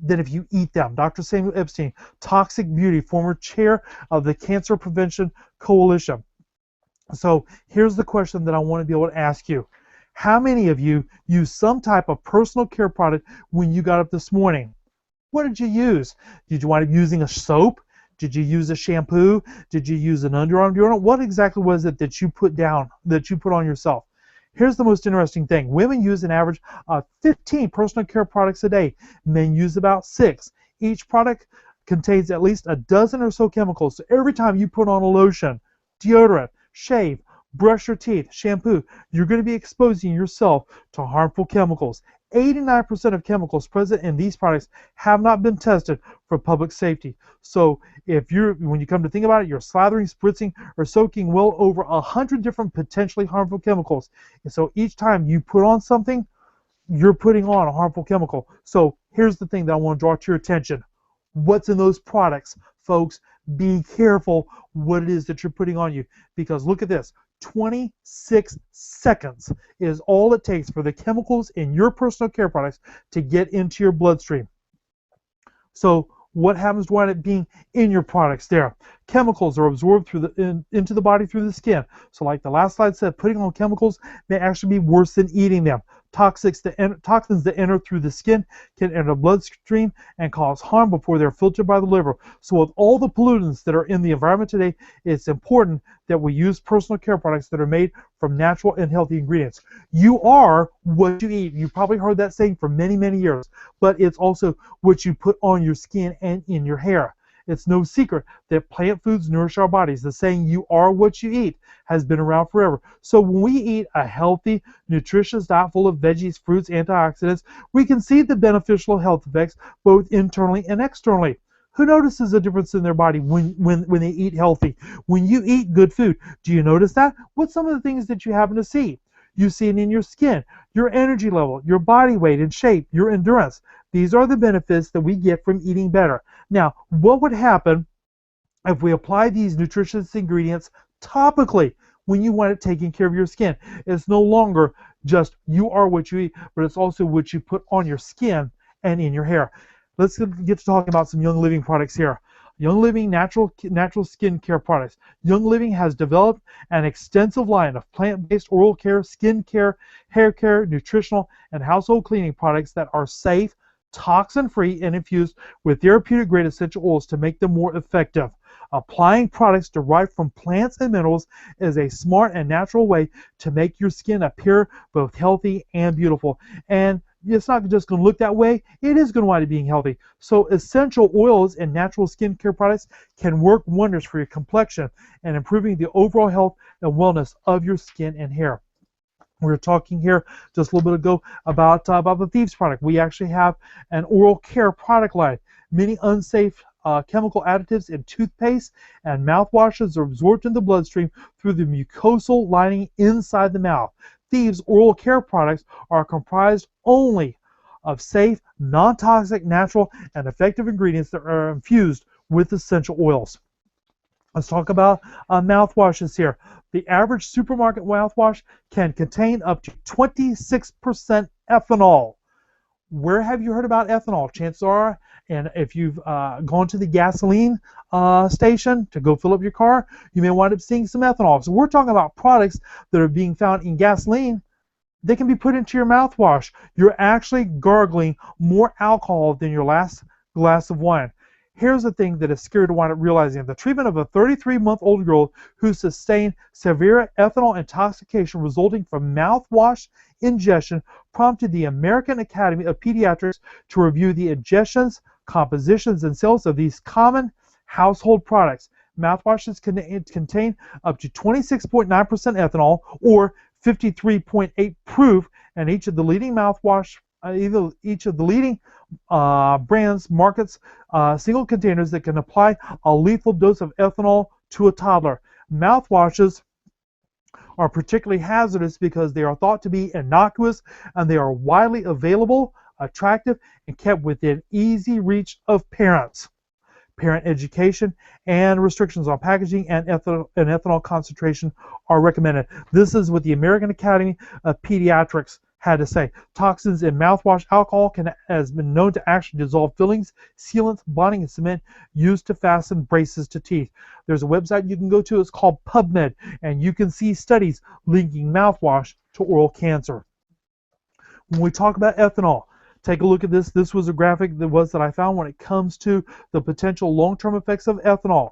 than if you eat them. Dr. Samuel Epstein, Toxic Beauty, former chair of the Cancer Prevention Coalition. So here's the question that I want to be able to ask you. How many of you use some type of personal care product when you got up this morning? What did you use? Did you wind up using a soap? Did you use a shampoo? Did you use an underarm deodorant? What exactly was it that you put on yourself? Here's the most interesting thing. Women use an average of 15 personal care products a day. Men use about 6. Each product contains at least a dozen or so chemicals. So every time you put on a lotion, deodorant, shave, brush your teeth, shampoo, you're going to be exposing yourself to harmful chemicals. 89% of chemicals present in these products have not been tested for public safety. So when you come to think about it, you're slathering, spritzing, or soaking well over 100 different potentially harmful chemicals. And so each time you put on something, you're putting on a harmful chemical. So here's the thing that I want to draw to your attention. What's in those products, folks? be careful what it is that you're putting on you, because look at this. 26 seconds is all it takes for the chemicals in your personal care products to get into your bloodstream. So what happens to wind up being in your products there? Chemicals are absorbed into the body through the skin. So like the last slide said, putting on chemicals may actually be worse than eating them. Toxins that enter through the skin can enter the bloodstream and cause harm before they're filtered by the liver. So with all the pollutants that are in the environment today, it's important that we use personal care products that are made from natural and healthy ingredients. You are what you eat. You've probably heard that saying for many, many years, but it's also what you put on your skin and in your hair. It's no secret that plant foods nourish our bodies. The saying, you are what you eat, has been around forever. So when we eat a healthy, nutritious diet full of veggies, fruits, antioxidants, we can see the beneficial health effects both internally and externally. Who notices a difference in their body when they eat healthy? When you eat good food, do you notice that? What's some of the things that you happen to see? You see it in your skin, your energy level, your body weight and shape, your endurance. These are the benefits that we get from eating better. Now, what would happen if we apply these nutritious ingredients topically when you want it taking care of your skin? It's no longer just you are what you eat, but it's also what you put on your skin and in your hair. Let's get to talking about some Young Living products here. Young Living natural skin care products. Young Living has developed an extensive line of plant-based oral care, skin care, hair care, nutritional, and household cleaning products that are safe, toxin-free, and infused with therapeutic-grade essential oils to make them more effective. Applying products derived from plants and minerals is a smart and natural way to make your skin appear both healthy and beautiful. And it's not just going to look that way, it is going to wind up being healthy. So essential oils and natural skincare products can work wonders for your complexion and improving the overall health and wellness of your skin and hair. We were talking here just a little bit ago about the Thieves product. We actually have an oral care product line. Many unsafe chemical additives in toothpaste and mouthwashes are absorbed in the bloodstream through the mucosal lining inside the mouth. Thieves oral care products are comprised only of safe, non-toxic, natural, and effective ingredients that are infused with essential oils. Let's talk about mouthwashes here. The average supermarket mouthwash can contain up to 26% ethanol. Where have you heard about ethanol? Chances are, and if you've gone to the gasoline station to go fill up your car, you may wind up seeing some ethanol. So we're talking about products that are being found in gasoline. They can be put into your mouthwash. You're actually gargling more alcohol than your last glass of wine. Here's the thing that is scary to wind up realizing. The treatment of a 33-month-old girl who sustained severe ethanol intoxication resulting from mouthwash ingestion prompted the American Academy of Pediatrics to review the ingestions, compositions, and sales of these common household products. Mouthwashes contain up to 26.9% ethanol or 53.8 proof, and each of the leading brands markets single containers that can apply a lethal dose of ethanol to a toddler. Mouthwashes are particularly hazardous because they are thought to be innocuous and they are widely available, attractive, and kept within easy reach of parents. Parent education and restrictions on packaging and ethanol concentration are recommended. This is what the American Academy of Pediatrics had to say. Toxins in mouthwash alcohol has been known to actually dissolve fillings, sealants, bonding, and cement used to fasten braces to teeth. There's a website you can go to. It's called PubMed, and you can see studies linking mouthwash to oral cancer. When we talk about ethanol, take a look at this. This was a graphic that I found when it comes to the potential long-term effects of ethanol.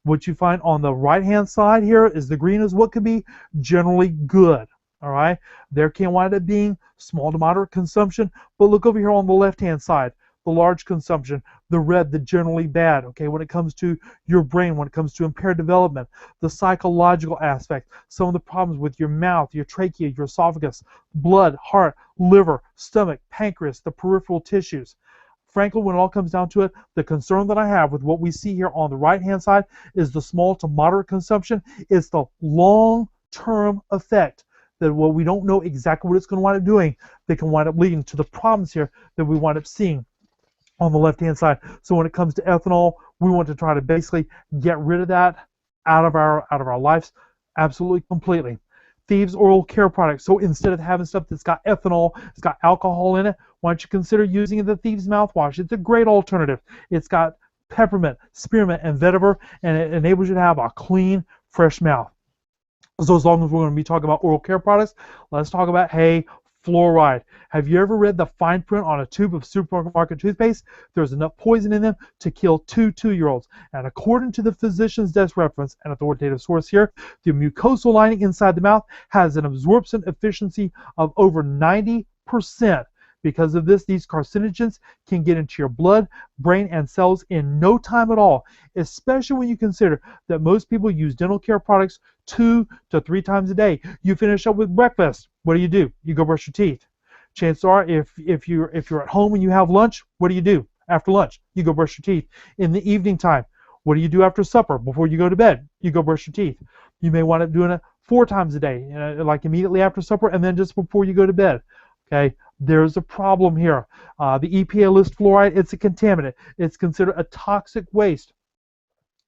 What you find on the right-hand side here is the green is what could be generally good. All right, there can wind up being small to moderate consumption, but look over here on the left-hand side, the large consumption, the red, the generally bad. Okay, when it comes to your brain, when it comes to impaired development, the psychological aspect, some of the problems with your mouth, your trachea, your esophagus, blood, heart, liver, stomach, pancreas, the peripheral tissues. Frankly, when it all comes down to it, the concern that I have with what we see here on the right-hand side is the small to moderate consumption. It's the long-term effect that we don't know exactly what it's going to wind up doing, they can wind up leading to the problems here that we wind up seeing on the left-hand side. So when it comes to ethanol, We want to try to basically get rid of that out of our lives absolutely completely. Thieves oral care products. So instead of having stuff that's got ethanol, it's got alcohol in it, why don't you consider using the Thieves mouthwash? It's a great alternative. It's got peppermint, spearmint, and vetiver, and it enables you to have a clean, fresh mouth. So as long as we're going to be talking about oral care products, let's talk about, hey, fluoride. Have you ever read the fine print on a tube of supermarket toothpaste? There's enough poison in them to kill 2 2-year-olds. And according to the physician's desk reference, an authoritative source here, the mucosal lining inside the mouth has an absorption efficiency of over 90%. Because of this, these carcinogens can get into your blood, brain, and cells in no time at all, especially when you consider that most people use dental care products 2 to 3 times a day. You finish up with breakfast. What do? You go brush your teeth. Chances are, if you're at home and you have lunch, what do? After lunch, you go brush your teeth. In the evening time, what do you do after supper? Before you go to bed, you go brush your teeth. You may wind up doing it 4 times a day, like immediately after supper and then just before you go to bed. Okay, there's a problem here. The EPA lists fluoride. It's a contaminant. It's considered a toxic waste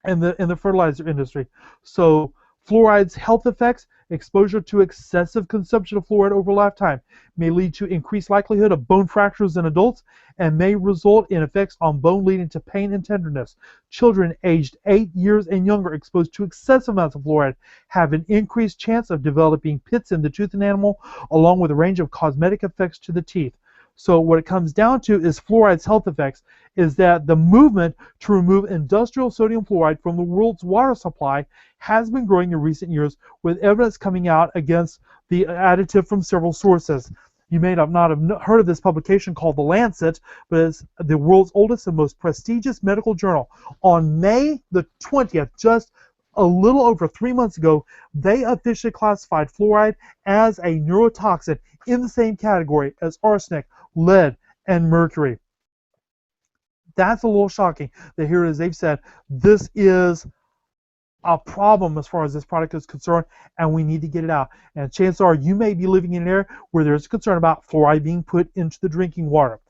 in the fertilizer industry. So fluoride's health effects: exposure to excessive consumption of fluoride over a lifetime may lead to increased likelihood of bone fractures in adults and may result in effects on bone leading to pain and tenderness. Children aged 8 years and younger exposed to excessive amounts of fluoride have an increased chance of developing pits in the tooth enamel, along with a range of cosmetic effects to the teeth. So what it comes down to is fluoride's health effects is that the movement to remove industrial sodium fluoride from the world's water supply has been growing in recent years, with evidence coming out against the additive from several sources. You may not have heard of this publication called The Lancet, but it's the world's oldest and most prestigious medical journal. On May the 20th, just a little over 3 months ago, they officially classified fluoride as a neurotoxin in the same category as arsenic, lead, and mercury. That's a little shocking that here it is, they've said this is a problem as far as this product is concerned, and we need to get it out. And chances are you may be living in an area where there's concern about fluoride being put into the drinking water.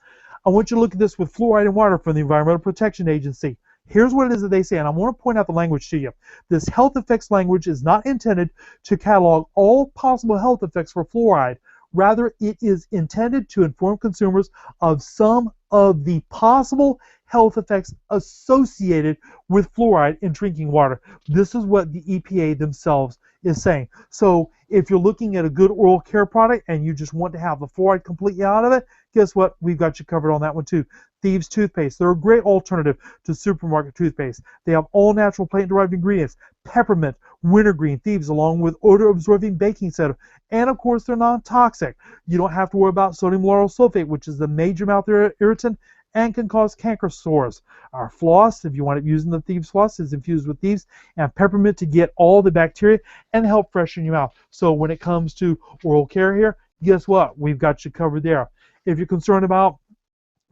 I want you to look at this with fluoride in water from the Environmental Protection Agency. Here's what it is that they say, and I want to point out the language to you. This health effects language is not intended to catalog all possible health effects for fluoride. Rather, it is intended to inform consumers of some of the possible health effects associated with fluoride in drinking water. This is what the EPA themselves is saying. So if you're looking at a good oral care product and you just want to have the fluoride completely out of it, guess what? We've got you covered on that one too. Thieves toothpaste. They're a great alternative to supermarket toothpaste. They have all natural plant-derived ingredients: peppermint, wintergreen, Thieves, along with odor-absorbing baking soda. And of course, they're non-toxic. You don't have to worry about sodium lauryl sulfate, which is the major mouth irritant and can cause canker sores. Our floss, if you want it using the Thieves floss, is infused with Thieves and peppermint to get all the bacteria and help freshen your mouth. So when it comes to oral care here, guess what? We've got you covered there. If you're concerned about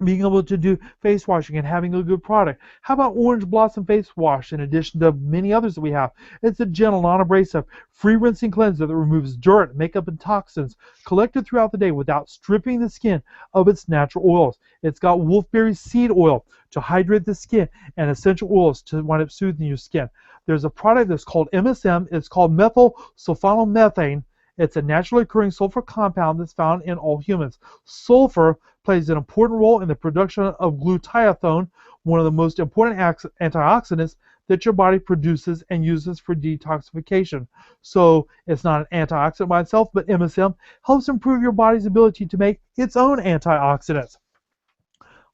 being able to do face washing and having a good product, how about Orange Blossom Face Wash in addition to many others that we have? It's a gentle, non-abrasive, free rinsing cleanser that removes dirt, makeup, and toxins collected throughout the day without stripping the skin of its natural oils. It's got wolfberry seed oil to hydrate the skin and essential oils to wind up soothing your skin. There's a product that's called MSM. It's called methyl sulfonylmethane. It's a naturally occurring sulfur compound that's found in all humans. Sulfur plays an important role in the production of glutathione, one of the most important antioxidants that your body produces and uses for detoxification. So it's not an antioxidant by itself, but MSM helps improve your body's ability to make its own antioxidants.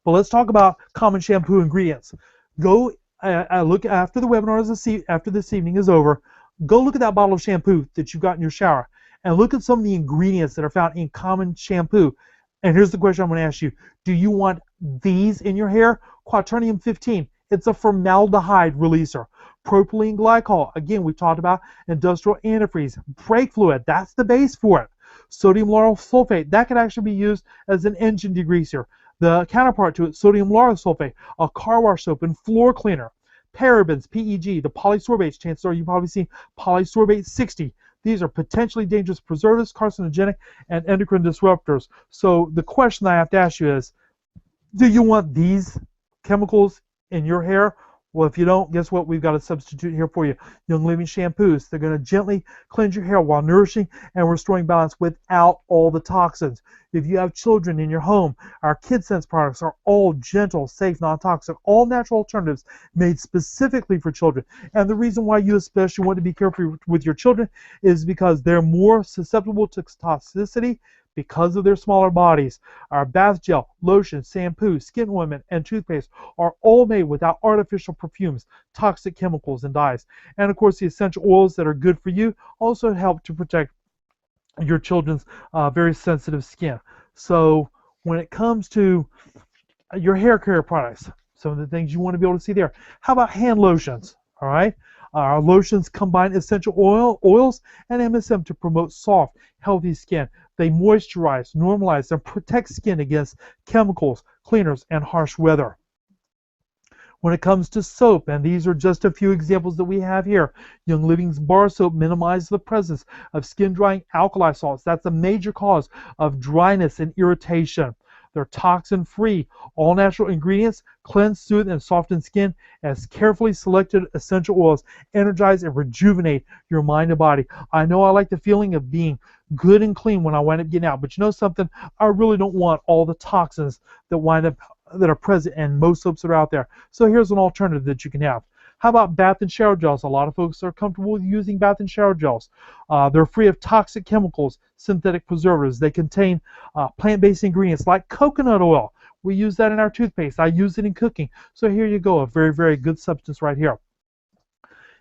But let's talk about common shampoo ingredients. Go look after the webinar, after this evening is over. Go look at that bottle of shampoo that you've got in your shower and look at some of the ingredients that are found in common shampoo. And here's the question I'm going to ask you. Do you want these in your hair? Quaternium 15. It's a formaldehyde releaser. Propylene glycol. Again, we've talked about industrial antifreeze. Brake fluid. That's the base for it. Sodium lauryl sulfate. That could actually be used as an engine degreaser. The counterpart to it, sodium lauryl sulfate, a car wash soap and floor cleaner. Parabens, PEG, the polysorbates. Chances are you've probably seen polysorbate 60. These are potentially dangerous preservatives, carcinogenic, and endocrine disruptors. So the question I have to ask you is, do you want these chemicals in your hair, Well, if you don't, guess what? We've got a substitute here for you. Young Living shampoos. They're going to gently cleanse your hair while nourishing and restoring balance without all the toxins. If you have children in your home, our KidSense products are all gentle, safe, non-toxic, all natural alternatives made specifically for children. And the reason why you especially want to be careful with your children is because they're more susceptible to toxicity because of their smaller bodies. Our bath gel, lotion, shampoo, skin ointment, and toothpaste are all made without artificial perfumes, toxic chemicals, and dyes. And of course, the essential oils that are good for you also help to protect your children's very sensitive skin. So when it comes to your hair care products, some of the things you want to be able to see there. How about hand lotions? All right. Our lotions combine essential oils and MSM to promote soft, healthy skin. They moisturize, normalize, and protect skin against chemicals, cleaners, and harsh weather. When it comes to soap, and these are just a few examples that we have here, Young Living's bar soap minimizes the presence of skin-drying alkali salts. That's a major cause of dryness and irritation. They're toxin-free, all-natural ingredients, cleanse, soothe, and soften skin as carefully selected essential oils energize and rejuvenate your mind and body. I know I like the feeling of being good and clean when I wind up getting out, but you know something? I really don't want all the toxins that are present in most soaps that are out there. So here's an alternative that you can have. How about bath and shower gels? A lot of folks are comfortable with using bath and shower gels. They're free of toxic chemicals, synthetic preservatives. They contain plant-based ingredients like coconut oil. We use that in our toothpaste. I use it in cooking. So here you go, a very, very good substance right here.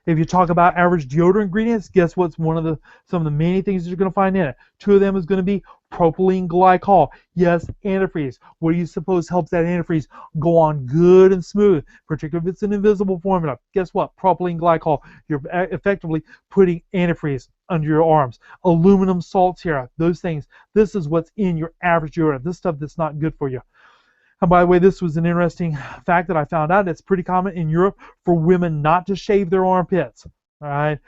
If you talk about average deodorant ingredients, guess what's some of the many things that you're going to find in it? Two of them is going to be propylene glycol. Yes, antifreeze. What do you suppose helps that antifreeze go on good and smooth, particularly if it's an invisible formula? Guess what? Propylene glycol. You're effectively putting antifreeze under your arms. Aluminum salts here. Those things. This is what's in your average deodorant. This stuff that's not good for you. And by the way, this was an interesting fact that I found out. It's pretty common in Europe for women not to shave their armpits. All right.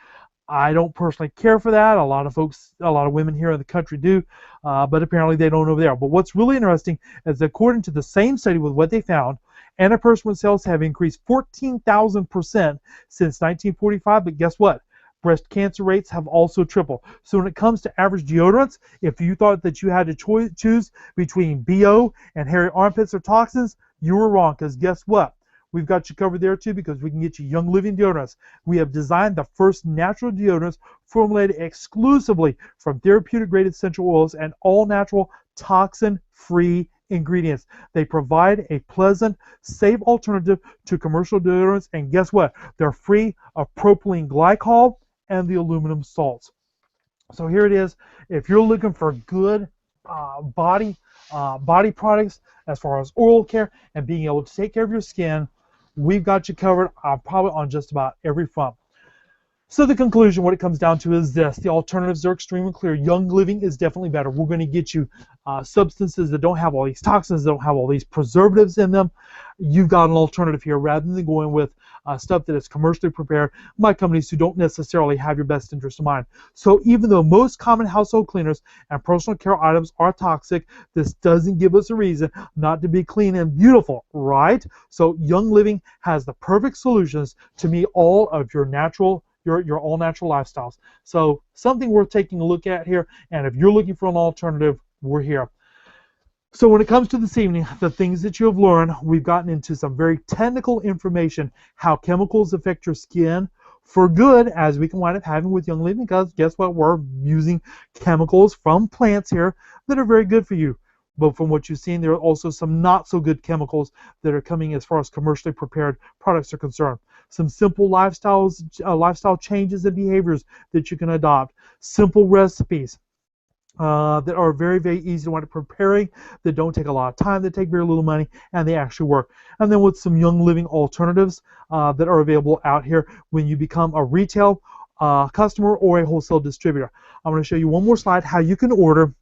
I don't personally care for that. A lot of women here in the country do, but apparently they don't over there. But what's really interesting is according to the same study with what they found, antiperspirant sales have increased 14,000% since 1945. But guess what? Breast cancer rates have also tripled. So when it comes to average deodorants, if you thought that you had to choose between BO and hairy armpits or toxins, you were wrong, because guess what? We've got you covered there too, because we can get you Young Living deodorants. We have designed the first natural deodorants formulated exclusively from therapeutic grade essential oils and all natural toxin-free ingredients. They provide a pleasant, safe alternative to commercial deodorants, and guess what? They're free of propylene glycol and the aluminum salts. So here it is. If you're looking for good body products as far as oral care and being able to take care of your skin, we've got you covered probably on just about every front. So the conclusion, what it comes down to is this. The alternatives are extremely clear. Young Living is definitely better. We're going to get you substances that don't have all these toxins, that don't have all these preservatives in them. You've got an alternative here rather than going with stuff that is commercially prepared by companies who don't necessarily have your best interest in mind. So even though most common household cleaners and personal care items are toxic, this doesn't give us a reason not to be clean and beautiful, right? So Young Living has the perfect solutions to meet all of your all natural lifestyles. So something worth taking a look at here, and if you're looking for an alternative, we're here. So when it comes to this evening, the things that you have learned, we've gotten into some very technical information, how chemicals affect your skin for good, as we can wind up having with Young Living, because guess what? We're using chemicals from plants here that are very good for you. But from what you've seen, there are also some not so good chemicals that are coming as far as commercially prepared products are concerned. Some simple lifestyle changes and behaviors that you can adopt. Simple recipes that are very, very easy to wind up preparing, that don't take a lot of time, that take very little money, and they actually work. And then with some Young Living alternatives that are available out here when you become a retail customer or a wholesale distributor. I'm going to show you one more slide how you can order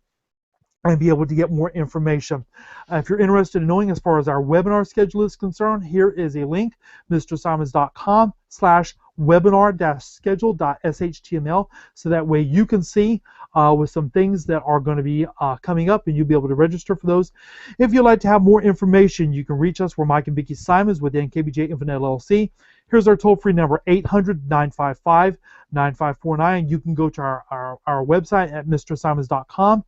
and be able to get more information. If you're interested in knowing as far as our webinar schedule is concerned, here is a link, mrsimons.com/webinar-schedule.shtml, so that way you can see with some things that are going to be coming up, and you'll be able to register for those. If you'd like to have more information, you can reach us. We're Mike and Vicki Simons with NKBJ Infinite LLC. Here's our toll-free number, 800-955-9549. You can go to our website at mrsimons.com.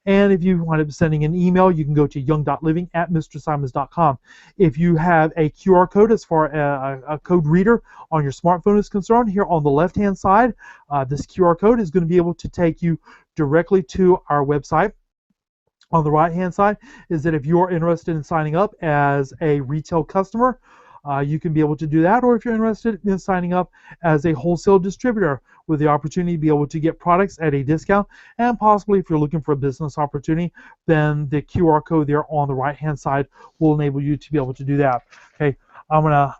And if you wind up sending an email, you can go to young.living@mrsimons.com. If you have a QR code as far as a code reader on your smartphone is concerned, here on the left-hand side, this QR code is going to be able to take you directly to our website. On the right-hand side is that if you're interested in signing up as a retail customer, you can be able to do that, or if you're interested in signing up as a wholesale distributor with the opportunity to be able to get products at a discount, and possibly if you're looking for a business opportunity, then the QR code there on the right-hand side will enable you to be able to do that. Okay, I'm going to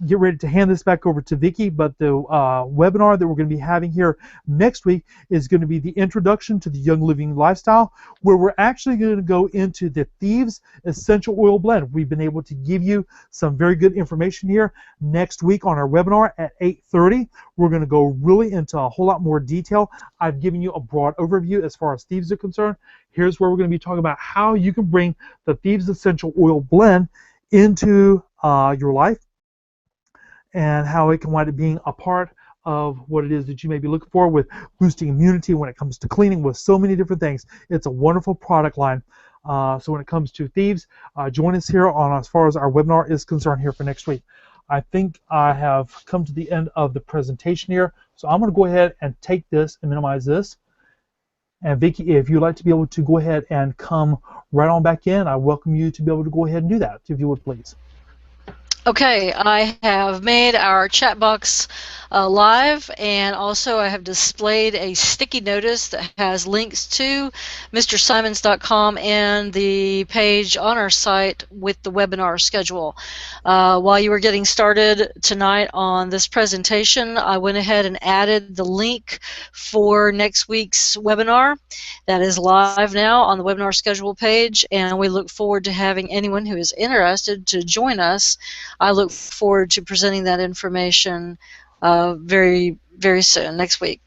get ready to hand this back over to Vicki, but the webinar that we're going to be having here next week is going to be the introduction to the Young Living lifestyle, where we're actually going to go into the Thieves Essential Oil Blend. We've been able to give you some very good information here. Next week on our webinar at 8:30, we're going to go really into a whole lot more detail. I've given you a broad overview as far as Thieves are concerned. Here's where we're going to be talking about how you can bring the Thieves Essential Oil Blend into your life, and how it can wind up being a part of what it is that you may be looking for with boosting immunity when it comes to cleaning, with so many different things. It's a wonderful product line. So when it comes to Thieves, join us here on as far as our webinar is concerned here for next week. I think I have come to the end of the presentation here, so I'm going to go ahead and take this and minimize this. And Vicki, if you'd like to be able to go ahead and come right on back in, I welcome you to be able to go ahead and do that, if you would please. Okay, I have made our chat box live, and also I have displayed a sticky notice that has links to mrsimons.com and the page on our site with the webinar schedule. While you were getting started tonight on this presentation, I went ahead and added the link for next week's webinar. That is live now on the webinar schedule page, and we look forward to having anyone who is interested to join us. I look forward to presenting that information very, very soon, next week.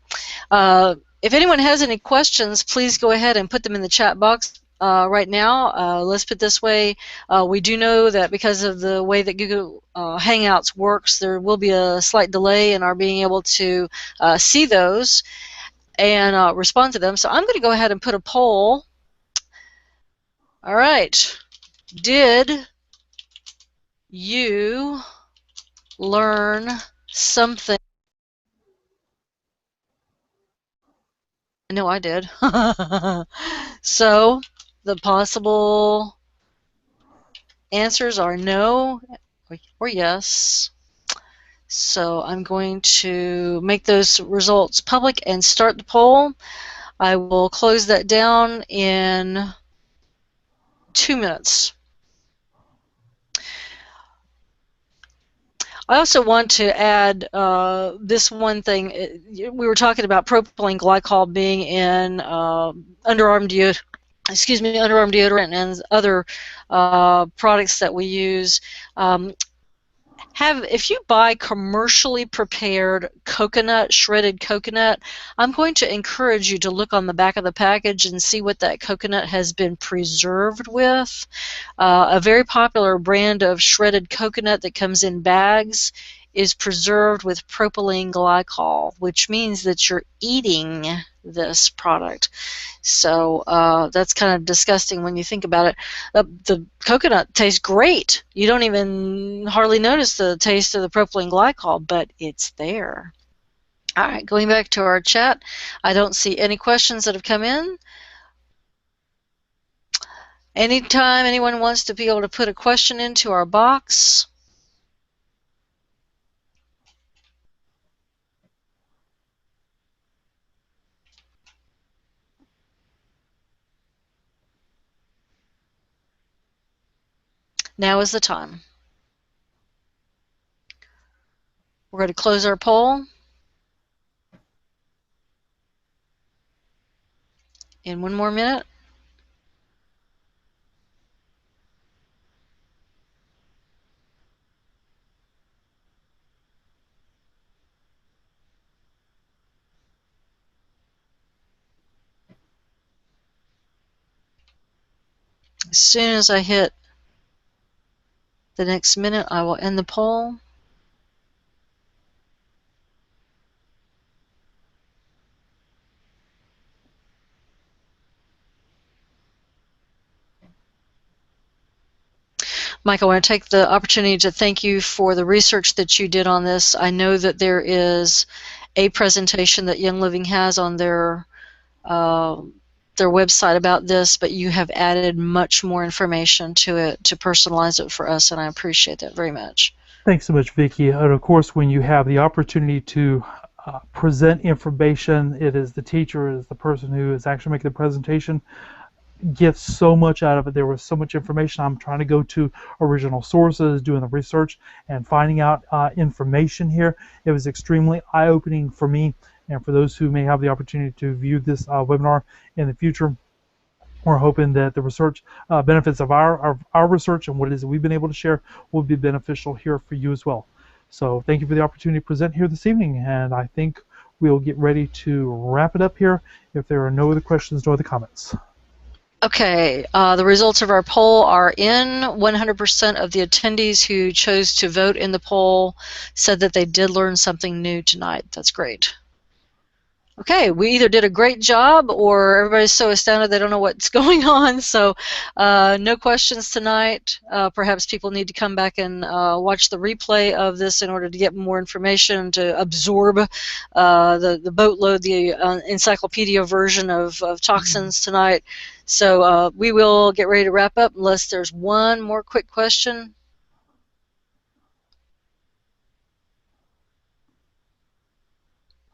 If anyone has any questions, please go ahead and put them in the chat box right now. Let's put it this way. We do know that because of the way that Google Hangouts works, there will be a slight delay in our being able to see those and respond to them. So I'm going to go ahead and put a poll. All right. Did you learn something? I know I did. So the possible answers are no or yes. So I'm going to make those results public and start the poll. I will close that down in 2 minutes. I also want to add this one thing. We were talking about propylene glycol being in underarm deodorant and other products that we use. If you buy commercially prepared shredded coconut, I'm going to encourage you to look on the back of the package and see what that coconut has been preserved with. A very popular brand of shredded coconut that comes in bags is preserved with propylene glycol, which means that you're eating this product. So that's kind of disgusting when you think about it. The coconut tastes great. You don't even hardly notice the taste of the propylene glycol, but it's there. All right, going back to our chat, I don't see any questions that have come in. Anytime anyone wants to be able to put a question into our box, now is the time. We're going to close our poll in 1 more minute. As soon as I hit the next minute, I will end the poll. Mike, I want to take the opportunity to thank you for the research that you did on this. I know that there is a presentation that Young Living has on their website about this, but you have added much more information to it to personalize it for us, and I appreciate that very much. Thanks so much, Vicki. And of course, when you have the opportunity to present information, it is the teacher, is the person who is actually making the presentation, gets so much out of it. There was so much information. I'm trying to go to original sources, doing the research, and finding out information here. It was extremely eye-opening for me, and for those who may have the opportunity to view this webinar in the future. We're hoping that the research benefits of our research and what it is that we've been able to share will be beneficial here for you as well. So thank you for the opportunity to present here this evening, and I think we'll get ready to wrap it up here if there are no other questions, no other comments. Okay, the results of our poll are in. 100% of the attendees who chose to vote in the poll said that they did learn something new tonight. That's great. Okay, we either did a great job or everybody's so astounded they don't know what's going on. So no questions tonight. Perhaps people need to come back and watch the replay of this in order to get more information, to absorb the boatload, the encyclopedia version of toxins tonight. So we will get ready to wrap up unless there's one more quick question.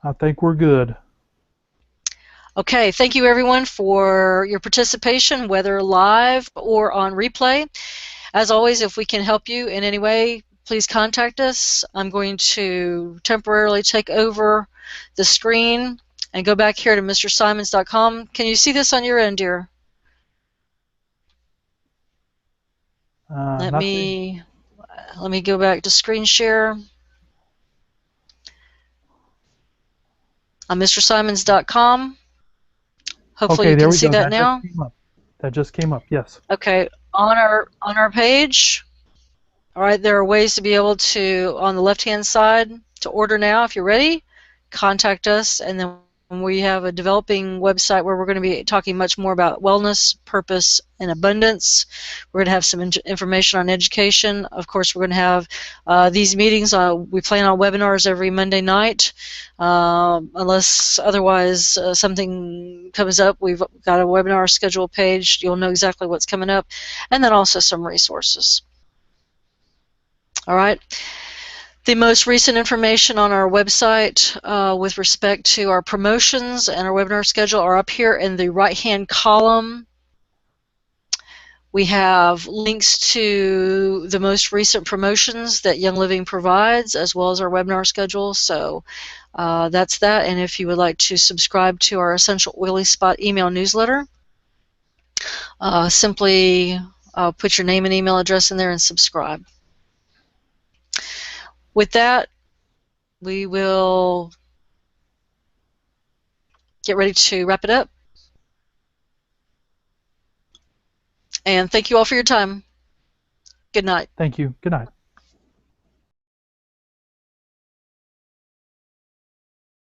I think we're good. Okay, thank you everyone for your participation, whether live or on replay. As always, if we can help you in any way, please contact us. I'm going to temporarily take over the screen and go back here to mrsimons.com. Can you see this on your end, dear? Let me go back to screen share. On mrsimons.com. Hopefully you can see that now. That just came up, yes. Okay, on our page, all right, there are ways to be able to, on the left-hand side, to order now. If you're ready, contact us, and then we have a developing website where we're going to be talking much more about wellness, purpose, and abundance. We're going to have some information on education. Of course, we're going to have these meetings. We plan on webinars every Monday night. Unless otherwise something comes up, we've got a webinar schedule page. You'll know exactly what's coming up. And then also some resources. All right. The most recent information on our website with respect to our promotions and our webinar schedule are up here in the right-hand column. We have links to the most recent promotions that Young Living provides, as well as our webinar schedule. So that's that. And if you would like to subscribe to our Essential Oily Spot email newsletter, simply put your name and email address in there and subscribe. With that, we will get ready to wrap it up. And thank you all for your time. Good night. Thank you. Good night.